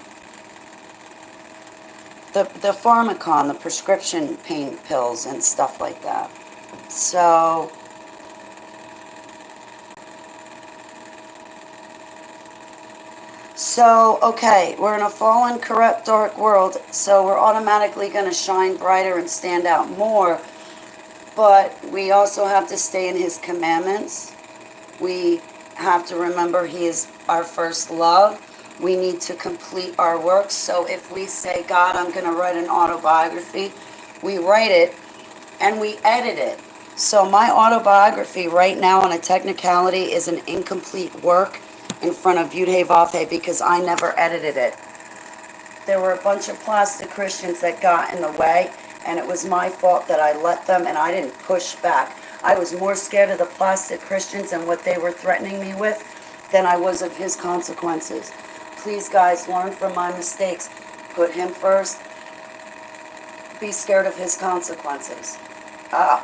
The Pharmacon, the prescription pain pills and stuff like that. So, okay, we're in a fallen, corrupt, dark world, so we're automatically going to shine brighter and stand out more, but we also have to stay in his commandments. We have to remember he is our first love. We need to complete our work. So if we say, God, I'm going to write an autobiography, we write it and we edit it. So my autobiography right now on a technicality is an incomplete work in front of Yud Vav because I never edited it. There were a bunch of plastic Christians that got in the way, and it was my fault that I let them and I didn't push back. I was more scared of the plastic Christians and what they were threatening me with than I was of his consequences. Please, guys, learn from my mistakes. Put him first. Be scared of his consequences.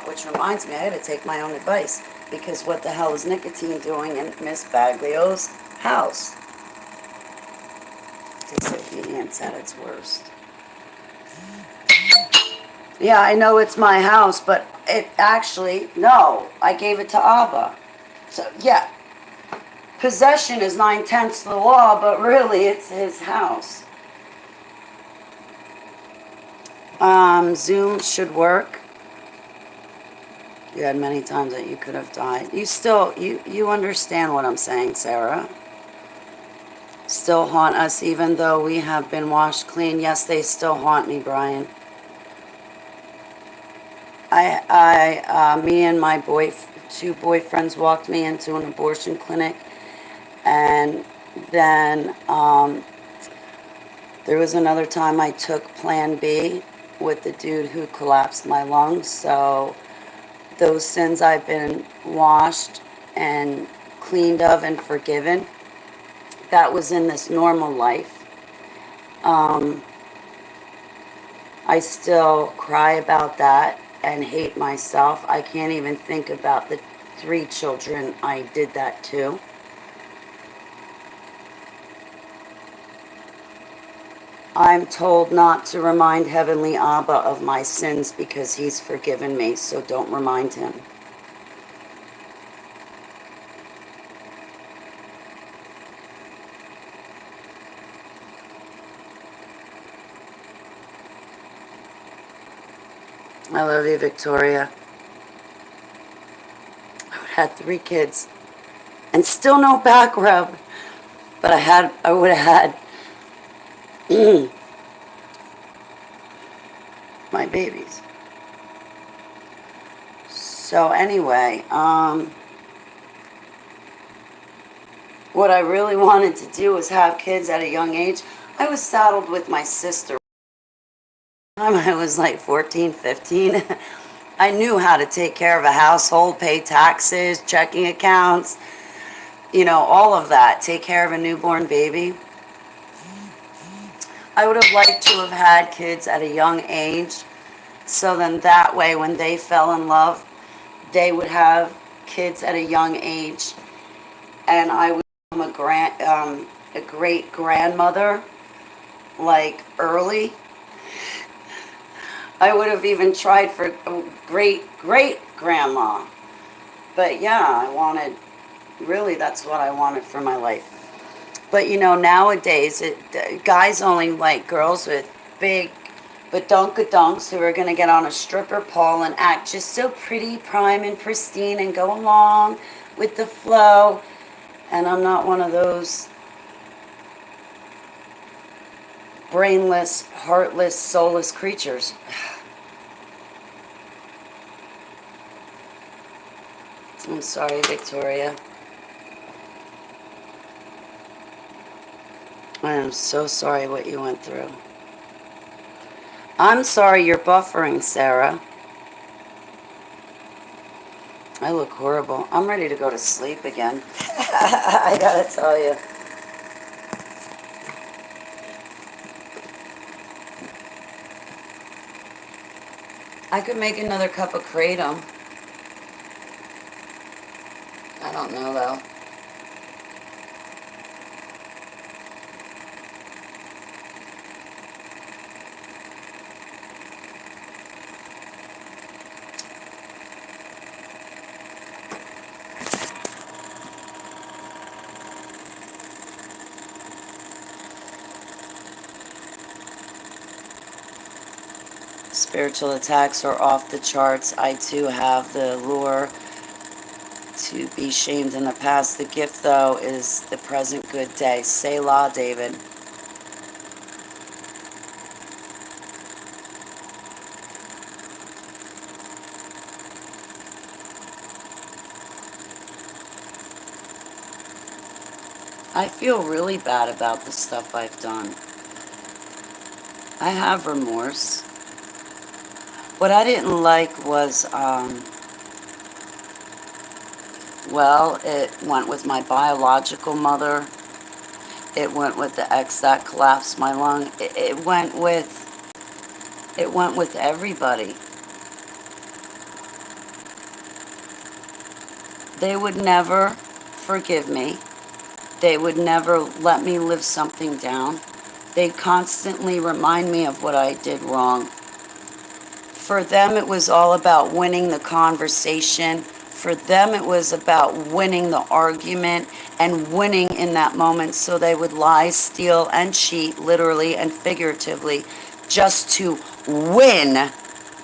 Which reminds me, I had to take my own advice, because what the hell is nicotine doing in Miss Baglio's house? Disobedience at its worst. Yeah, I know it's my house, but it actually, no, I gave it to Abba. So, yeah, possession is 9/10 the law, but really it's his house. Zoom should work. You had many times that you could have died. You still, you understand what I'm saying, Sarah. Still haunt us even though we have been washed clean. Yes, they still haunt me, Brian. Me and my two boyfriends walked me into an abortion clinic, and then there was another time I took Plan B with the dude who collapsed my lungs. So those sins I've been washed and cleaned of and forgiven. That was in this normal life. I still cry about that and hate myself. I can't even think about the 3 children I did that to. I'm told not to remind Heavenly Abba of my sins because he's forgiven me, so don't remind him. I love you, Victoria. I had 3 kids and still no back rub, but I would have had my babies. So anyway, what I really wanted to do was have kids at a young age. I was saddled with my sister. When I was like 14, 15. I knew how to take care of a household, pay taxes, checking accounts, all of that. Take care of a newborn baby. I would have liked to have had kids at a young age. So then that way, when they fell in love, they would have kids at a young age. And I would become a great grandmother, like early. I would have even tried for a great great grandma. But yeah, really, that's what I wanted for my life. But nowadays, guys only like girls with big badunkadunks who are going to get on a stripper pole and act just so pretty, prime, and pristine and go along with the flow. And I'm not one of those brainless, heartless, soulless creatures. I'm sorry, Victoria. I am so sorry what you went through. I'm sorry you're buffering, Sarah. I look horrible. I'm ready to go to sleep again. I gotta tell you. I could make another cup of kratom. I don't know though. Spiritual attacks are off the charts. I too have the lure to be shamed in the past. The gift, though, is the present good day. Selah, David. I feel really bad about the stuff I've done. I have remorse. What I didn't like was, it went with my biological mother. It went with the ex that collapsed my lung. It went with everybody. They would never forgive me. They would never let me live something down. They'd constantly remind me of what I did wrong. For them, it was all about winning the conversation. For them, it was about winning the argument and winning in that moment. So they would lie, steal, and cheat, literally and figuratively, just to win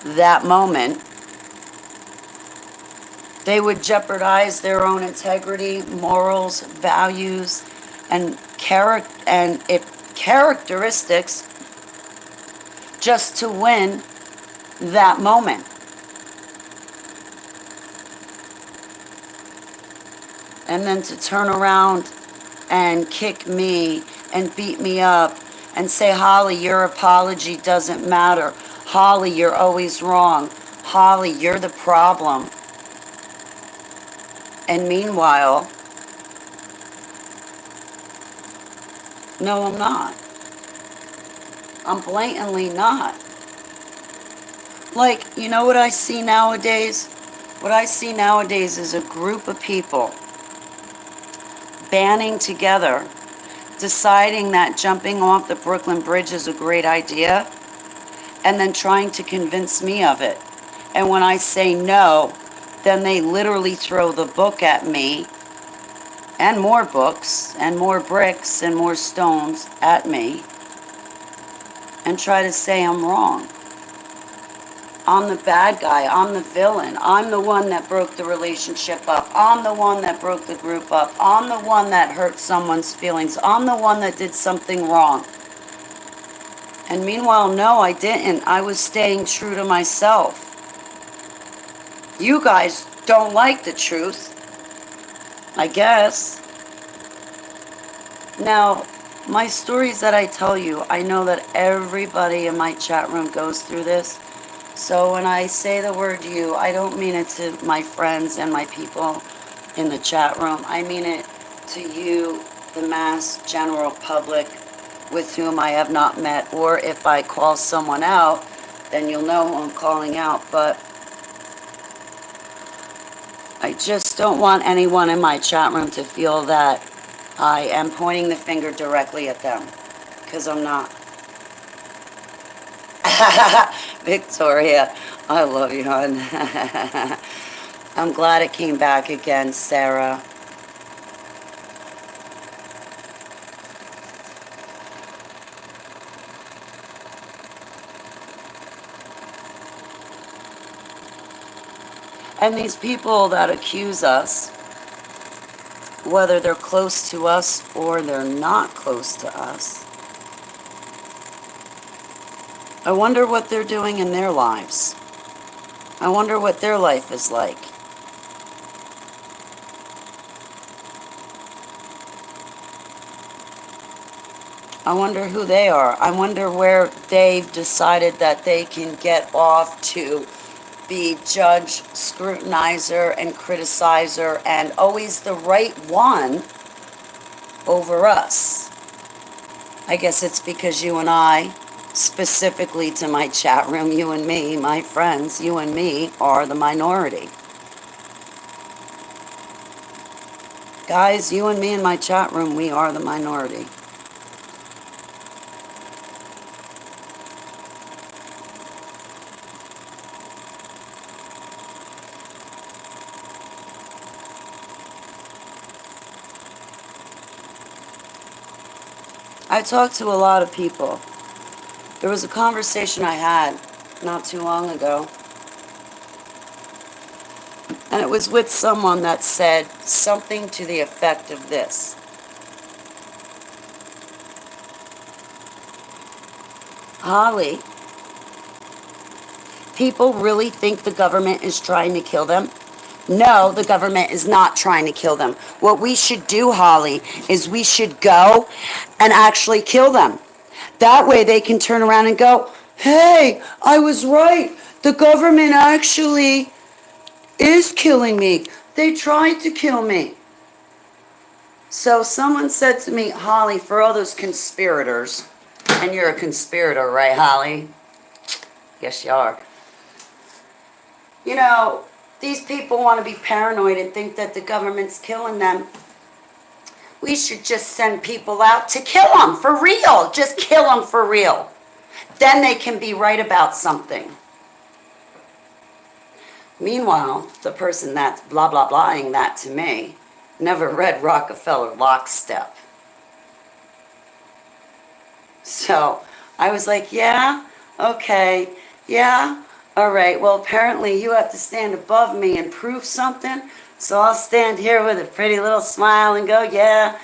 that moment. They would jeopardize their own integrity, morals, values, and characteristics just to win that moment. And then to turn around and kick me and beat me up and say, Holly, your apology doesn't matter. Holly, you're always wrong. Holly, you're the problem. And meanwhile, no, I'm not. I'm blatantly not. Like, you know what I see nowadays? What I see nowadays is a group of people banding together, deciding that jumping off the Brooklyn Bridge is a great idea, and then trying to convince me of it. And when I say no, then they literally throw the book at me, and more books, and more bricks, and more stones at me, and try to say I'm wrong. I'm the bad guy. I'm the villain. I'm the one that broke the relationship up. I'm the one that broke the group up. I'm the one that hurt someone's feelings. I'm the one that did something wrong. And meanwhile, no, I didn't. I was staying true to myself. You guys don't like the truth, I guess. Now, my stories that I tell you, I know that everybody in my chat room goes through this. So when I say the word you, I don't mean it to my friends and my people in the chat room. I mean it to you, the mass general public with whom I have not met. Or if I call someone out, then you'll know who I'm calling out. But I just don't want anyone in my chat room to feel that I am pointing the finger directly at them, because I'm not. Victoria, I love you, hon. I'm glad it came back again, Sarah. And these people that accuse us, whether they're close to us or they're not close to us, I wonder what they're doing in their lives. I wonder what their life is like. I wonder who they are. I wonder where they've decided that they can get off to be judge, scrutinizer, and criticizer, and always the right one over us. I guess it's because you and I, specifically to my chat room, you and me, my friends, you and me are the minority. Guys, you and me in my chat room, we are the minority. I talked to a lot of people. There was a conversation I had not too long ago, and it was with someone that said something to the effect of this: Holly, people really think the government is trying to kill them? No, the government is not trying to kill them. What we should do, Holly, is we should go and actually kill them. That way they can turn around and go, hey, I was right. The government actually is killing me. They tried to kill me. So someone said to me, Holly, for all those conspirators, and you're a conspirator, right, Holly? Yes, you are. You know, these people want to be paranoid and think that the government's killing them. We should just send people out to kill them for real. Just kill them for real. Then they can be right about something. Meanwhile, the person that's blah, blah, blahing that to me never read Rockefeller Lockstep. So I was like, yeah, okay, yeah, all right. Well, apparently you have to stand above me and prove something. So I'll stand here with a pretty little smile and go, yeah,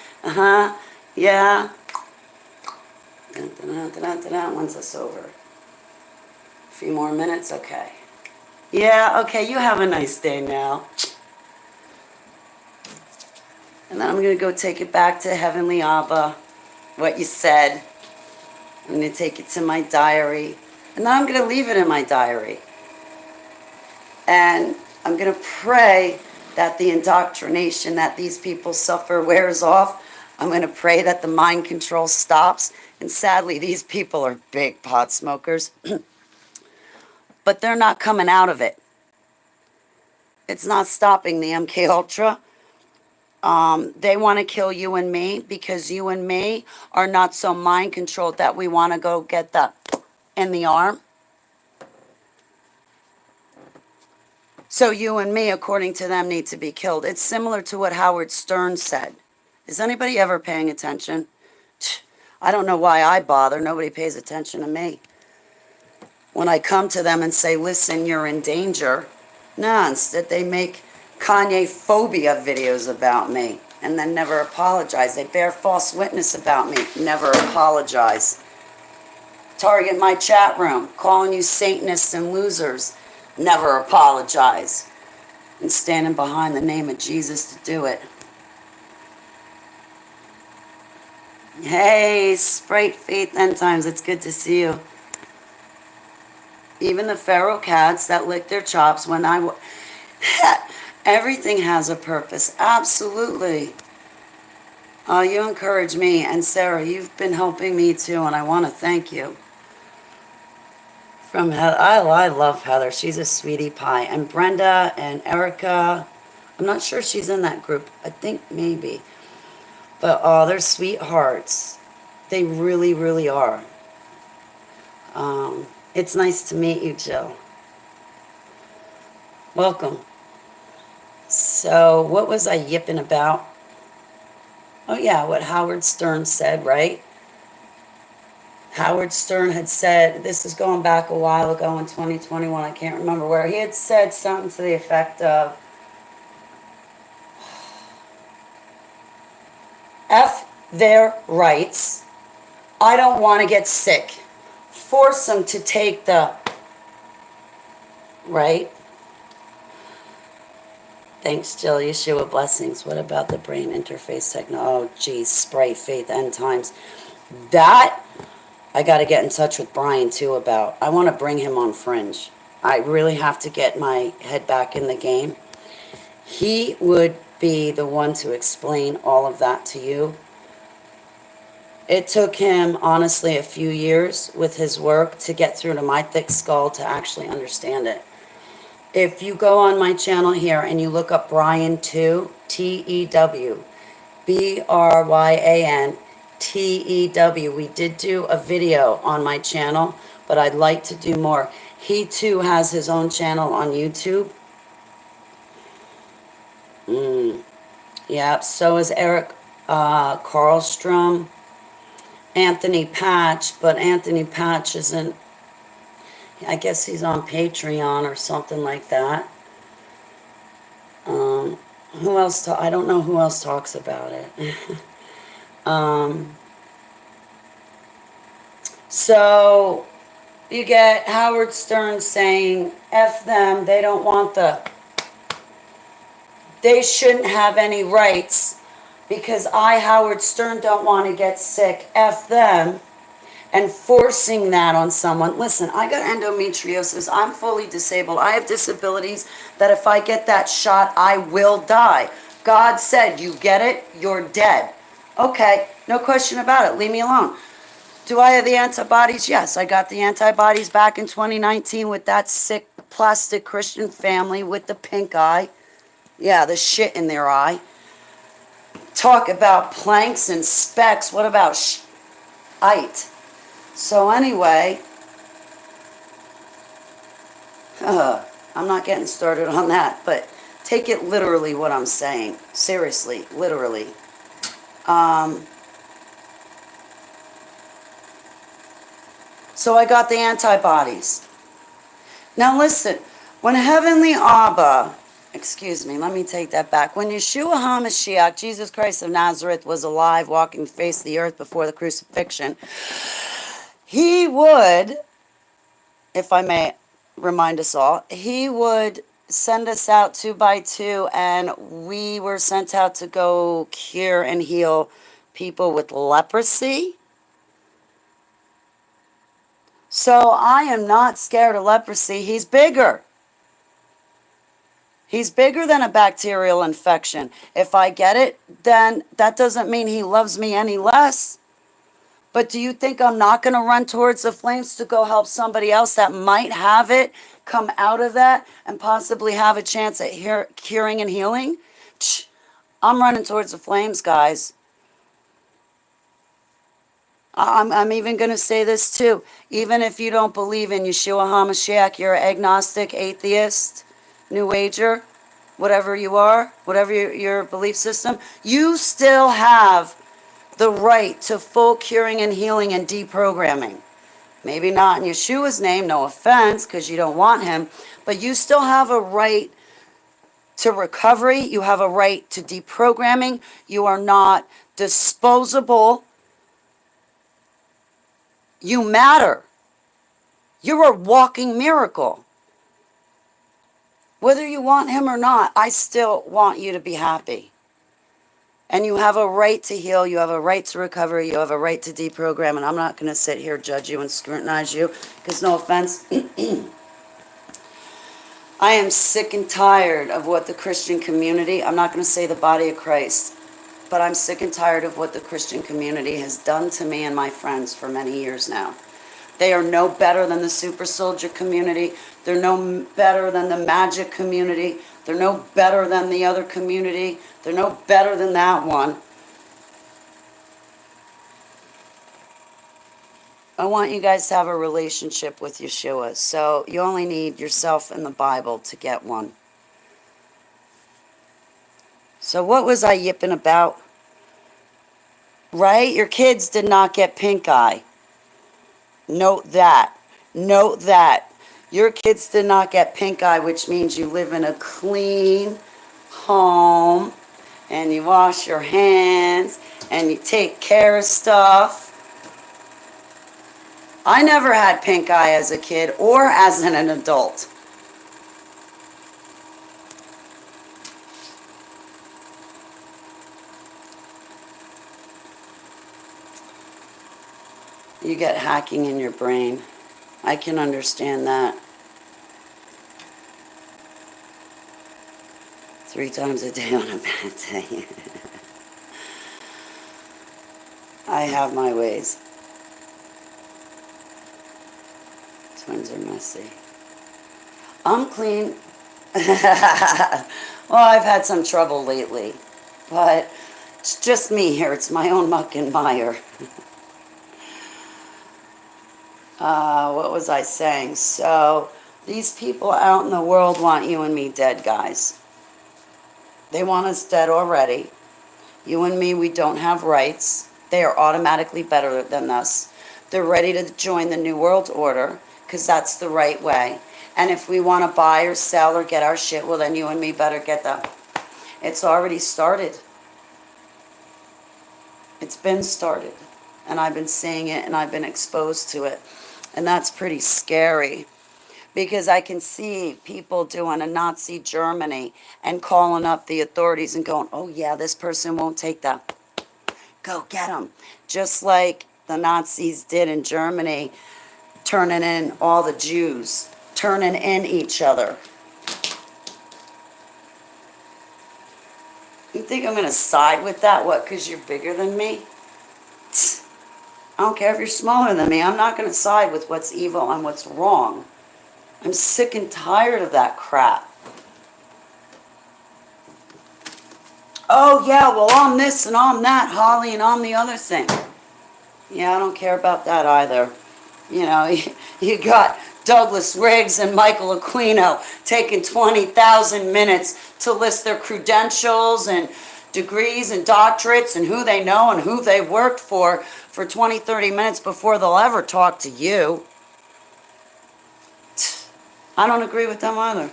yeah. When's this over? A few more minutes? Okay. Yeah, okay, you have a nice day now. And then I'm going to go take it back to Heavenly Abba, what you said. I'm going to take it to my diary. And then I'm going to leave it in my diary. And I'm going to pray that the indoctrination that these people suffer wears off. I'm going to pray that the mind control stops. And sadly, these people are big pot smokers. But they're not coming out of it. It's not stopping the MK Ultra. They want to kill you and me because you and me are not so mind controlled that we want to go get the in the arm. So you and me, according to them, need to be killed. It's similar to what Howard Stern said. Is anybody ever paying attention? I don't know why I bother. Nobody pays attention to me. When I come to them and say, listen, you're in danger. No, instead they make Kanye phobia videos about me and then never apologize. They bear false witness about me, never apologize. Target my chat room, calling you Satanists and losers, never apologize. and standing behind the name of Jesus to do it. Hey, Sprite Faith End Times, it's good to see you. Even the feral cats that lick their chops when everything has a purpose. Absolutely. You encourage me, and Sarah, you've been helping me too, and I want to thank you. From Heather, I love Heather. She's a sweetie pie. And Brenda and Erica, I'm not sure she's in that group. I think maybe. But they're sweethearts. They really, really are. It's nice to meet you, Jill. Welcome. So, what was I yipping about? Oh, yeah, what Howard Stern said, right? Howard Stern had said, this is going back a while ago in 2021, I can't remember where, he had said something to the effect of, F their rights. I don't want to get sick. Force them to take the, right? Thanks, Jill. Yeshua blessings. What about the brain interface technology? Oh, geez, Sprite Faith End Times. That, I got to get in touch with Brian, too, about. I want to bring him on Fringe. I really have to get my head back in the game. He would be the one to explain all of that to you. It took him, honestly, a few years with his work to get through to my thick skull to actually understand it. If you go on my channel here and you look up Brian Tew, T-E-W, B-R-Y-A-N, T-E-W. We did do a video on my channel, but I'd like to do more. He too has his own channel on YouTube. Yeah, so is Eric Karlstrom, Anthony Patch, but Anthony Patch isn't, I guess he's on Patreon or something like that. Who else? I don't know who else talks about it. So you get Howard Stern saying, F them, they don't want they shouldn't have any rights because I, Howard Stern, don't want to get sick. F them. And forcing that on someone. Listen, I got endometriosis. I'm fully disabled. I have disabilities that if I get that shot, I will die. God said, you get it, you're dead. Okay, no question about it. Leave me alone. Do I have the antibodies? Yes, I got the antibodies back in 2019 with that sick plastic Christian family with the pink eye. Yeah, the shit in their eye. Talk about planks and specks. What about it? So anyway, I'm not getting started on that, but take it literally what I'm saying. Seriously, literally. So I got the antibodies. Now listen, when Heavenly Abba, excuse me, let me take that back. When Yeshua HaMashiach, Jesus Christ of Nazareth, was alive, walking the face of the earth before the crucifixion, he would, if I may remind us all, he would send us out 2 by 2, and we were sent out to go cure and heal people with leprosy. So I am not scared of leprosy. He's bigger. He's bigger than a bacterial infection. If I get it, then that doesn't mean he loves me any less. But do you think I'm not going to run towards the flames to go help somebody else that might have it, come out of that, and possibly have a chance at curing and healing? I'm running towards the flames, guys. I'm even going to say this too. Even if you don't believe in Yeshua HaMashiach, you're agnostic, atheist, New Ager, whatever you are, whatever your belief system, you still have the right to full curing and healing and deprogramming. Maybe not in Yeshua's name, no offense, because you don't want him, but you still have a right to recovery. You have a right to deprogramming. You are not disposable. You matter. You're a walking miracle. Whether you want him or not, I still want you to be happy. And you have a right to heal. You have a right to recover. You have a right to deprogram. And I'm not going to sit here, judge you, and scrutinize you. Because no offense, I am sick and tired of what the Christian community, I'm not going to say the body of Christ, but I'm sick and tired of what the Christian community has done to me and my friends for many years now. They are no better than the super soldier community. They're no better than the magic community. They're no better than the other community. They're no better than that one. I want you guys to have a relationship with Yeshua. So you only need yourself and the Bible to get one. So what was I yipping about? Right? Your kids did not get pink eye. Note that. Note that. Your kids did not get pink eye, which means you live in a clean home and you wash your hands and you take care of stuff. I never had pink eye as a kid or as an adult. You get hacking in your brain. I can understand that. 3 times a day on a bad day. I have my ways. Twins are messy. I'm clean. Well, I've had some trouble lately, but it's just me here. It's my own muck and mire. What was I saying? So, these people out in the world want you and me dead, guys. They want us dead already. You and me, we don't have rights. They are automatically better than us. They're ready to join the New World Order because that's the right way. And if we want to buy or sell or get our shit, well, then you and me better get them. It's already started. It's been started. And I've been seeing it and I've been exposed to it. And that's pretty scary. Because I can see people doing a Nazi Germany and calling up the authorities and going, oh yeah, this person won't take that. Go get them. Just like the Nazis did in Germany, turning in all the Jews, turning in each other. You think I'm going to side with that? What, because you're bigger than me? I don't care if you're smaller than me. I'm not going to side with what's evil and what's wrong. I'm sick and tired of that crap. Oh, yeah, well, I'm this and I'm that, Holly, and I'm the other thing. Yeah, I don't care about that either. You know, you got Douglas Riggs and Michael Aquino taking 20,000 minutes to list their credentials and degrees and doctorates and who they know and who they worked for 20, 30 minutes before they'll ever talk to you. I don't agree with them either.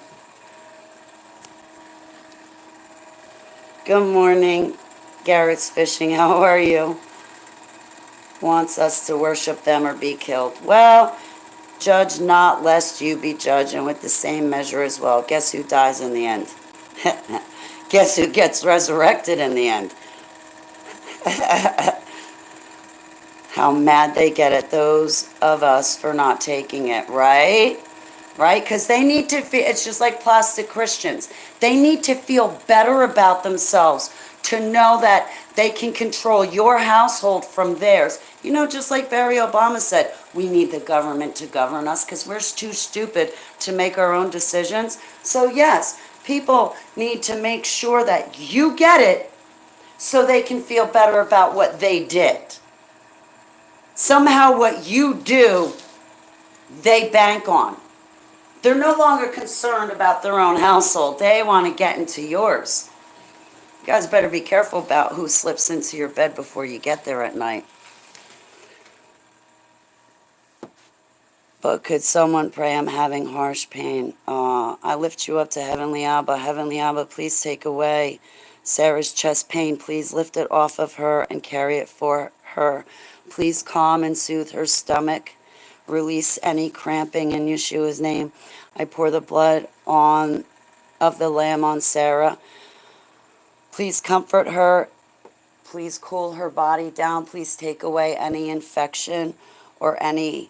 Good morning, Garrett's Fishing. How are you? Wants us to worship them or be killed. Well, judge not lest you be judged, and with the same measure as well. Guess who dies in the end? Guess who gets resurrected in the end? How mad they get at those of us for not taking it, right? Right? Because they need to feel, it's just like plastic Christians. They need to feel better about themselves to know that they can control your household from theirs. You know, just like Barry Obama said, we need the government to govern us because we're too stupid to make our own decisions. So yes, people need to make sure that you get it so they can feel better about what they did. Somehow what you do, they bank on. They're no longer concerned about their own household. They want to get into yours. You guys better be careful about who slips into your bed before you get there at night. But could someone pray? I'm having harsh pain. I lift you up to Heavenly Abba. Heavenly Abba, please take away Sarah's chest pain. Please lift it off of her and carry it for her. Please calm and soothe her stomach. Release any cramping in Yeshua's name. I pour the blood on of the Lamb on Sarah. Please comfort her. Please cool her body down. Please take away any infection or any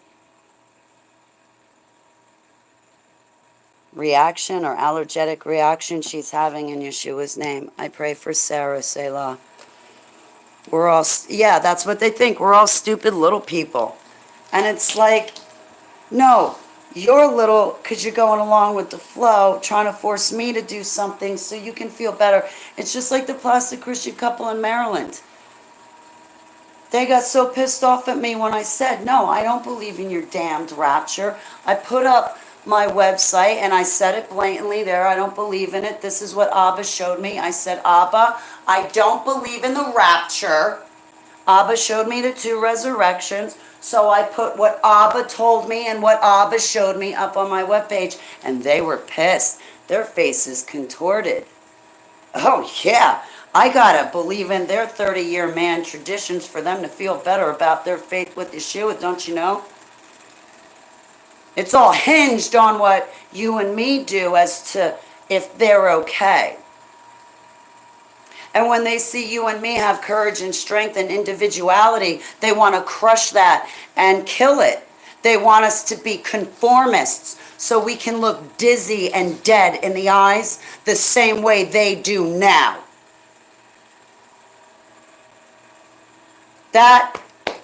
reaction or allergic reaction she's having in Yeshua's name. I pray for Sarah, Selah. We're all, yeah, that's what they think. We're all stupid little people. And it's like, no, you're little because you're going along with the flow, trying to force me to do something so you can feel better. It's just like the plastic Christian couple in Maryland. They got so pissed off at me when I said, no, I don't believe in your damned rapture. I put up my website and I said it blatantly there. I don't believe in it. This is what Abba showed me. I said, Abba, I don't believe in the rapture. Abba showed me the 2 resurrections. So I put what Abba told me and what Abba showed me up on my webpage. And they were pissed. Their faces contorted. Oh, yeah. I gotta believe in their 30-year man traditions for them to feel better about their faith with Yeshua, don't you know? It's all hinged on what you and me do as to if they're okay. And when they see you and me have courage and strength and individuality, they want to crush that and kill it. They want us to be conformists so we can look dizzy and dead in the eyes the same way they do now. That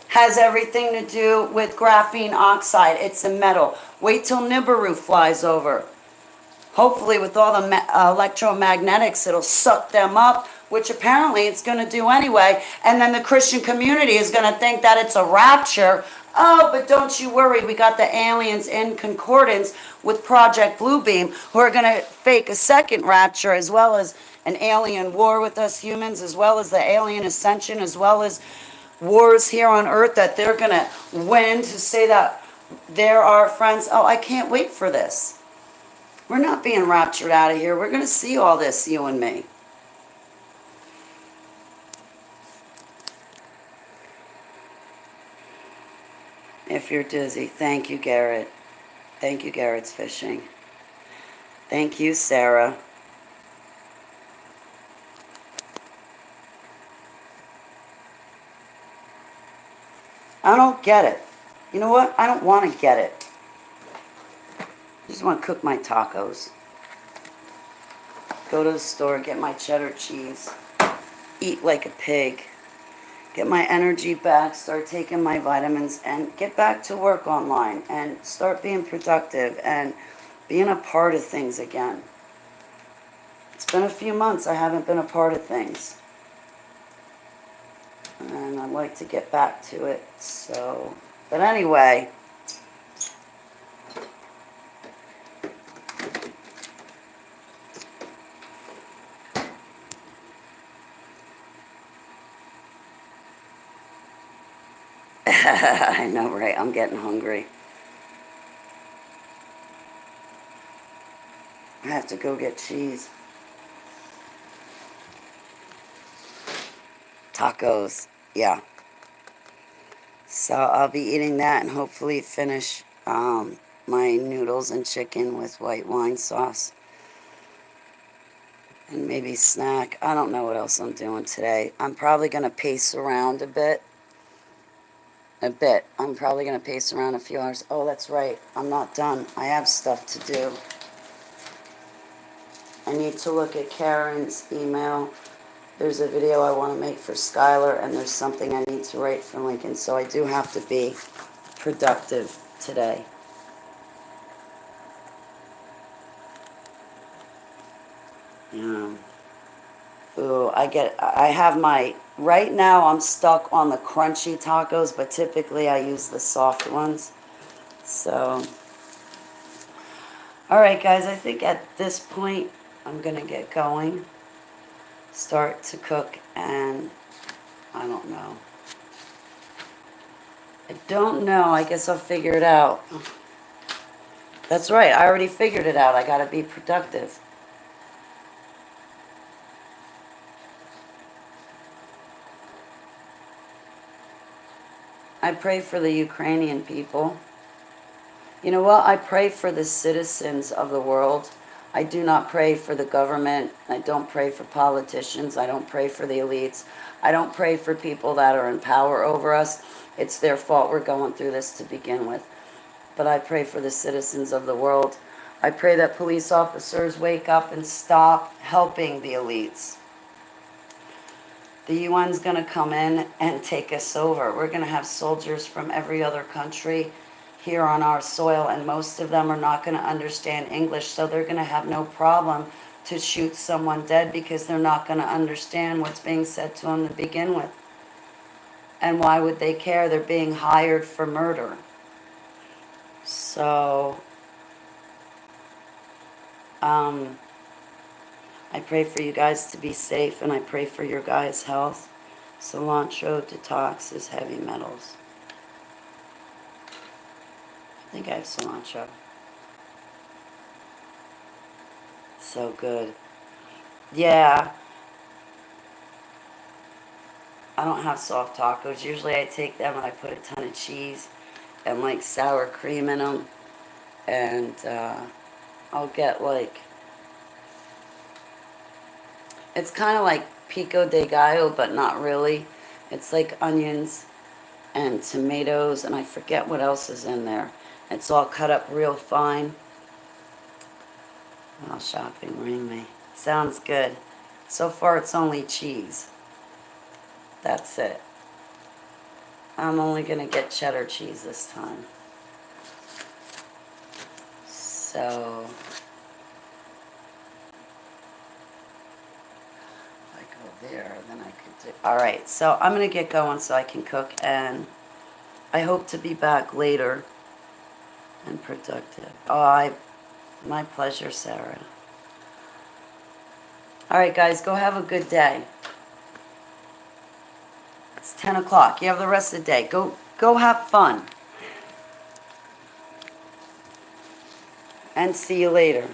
has everything to do with graphene oxide. It's a metal. Wait till Nibiru flies over. Hopefully with all the electromagnetics, it'll suck them up, which apparently it's going to do anyway. And then the Christian community is going to think that it's a rapture. Oh, but don't you worry. We got the aliens in concordance with Project Bluebeam who are going to fake a second rapture as well as an alien war with us humans, as well as the alien ascension, as well as wars here on earth that they're going to win to say that they're our friends. Oh, I can't wait for this. We're not being raptured out of here. We're going to see all this, you and me. If you're dizzy, thank you, Garrett. Thank you, Garrett's Fishing. Thank you, Sarah. I don't get it. You know what? I don't want to get it. I just want to cook my tacos. Go to the store, get my cheddar cheese. Eat like a pig. Get my energy back, start taking my vitamins, and get back to work online. And start being productive and being a part of things again. It's been a few months I haven't been a part of things. And I'd like to get back to it, so... But anyway... I know, right? I'm getting hungry. I have to go get cheese. Tacos, yeah. So I'll be eating that and hopefully finish my noodles and chicken with white wine sauce. And maybe snack. I don't know what else I'm doing today. I'm probably going to pace around a bit. I'm probably going to pace around a few hours. Oh, that's right. I'm not done. I have stuff to do. I need to look at Karen's email. There's a video I want to make for Skylar, and there's something I need to write for Lincoln. So I do have to be productive today. Yeah. Ooh, I have my, right now I'm stuck on the crunchy tacos, but typically I use the soft ones. So, all right, guys, I think at this point I'm going to get going, start to cook, and I don't know. I don't know. I guess I'll figure it out. That's right. I already figured it out. I got to be productive. I pray for the Ukrainian people. You know what? I pray for the citizens of the world. I do not pray for the government. I don't pray for politicians. I don't pray for the elites. I don't pray for people that are in power over us. It's their fault we're going through this to begin with. But I pray for the citizens of the world. I pray that police officers wake up and stop helping the elites. The UN's going to come in and take us over. We're going to have soldiers from every other country here on our soil, and most of them are not going to understand English, so they're going to have no problem to shoot someone dead because they're not going to understand what's being said to them to begin with. And why would they care? They're being hired for murder. So, I pray for you guys to be safe, and I pray for your guys' health. Cilantro detoxes heavy metals. I think I have cilantro. So good. Yeah. I don't have soft tacos. Usually I take them and I put a ton of cheese and like sour cream in them. And I'll get like, it's kind of like pico de gallo, but not really. It's like onions and tomatoes, and I forget what else is in there. It's all cut up real fine. Well, shopping, ring me. Sounds good. So far it's only cheese. That's it. I'm only going to get cheddar cheese this time. So, if I go there, then I could do... Alright, so I'm going to get going so I can cook, and I hope to be back later and productive. My pleasure, Sarah. Alright, guys, go have a good day. It's 10 o'clock. You have the rest of the day. Go have fun. And see you later.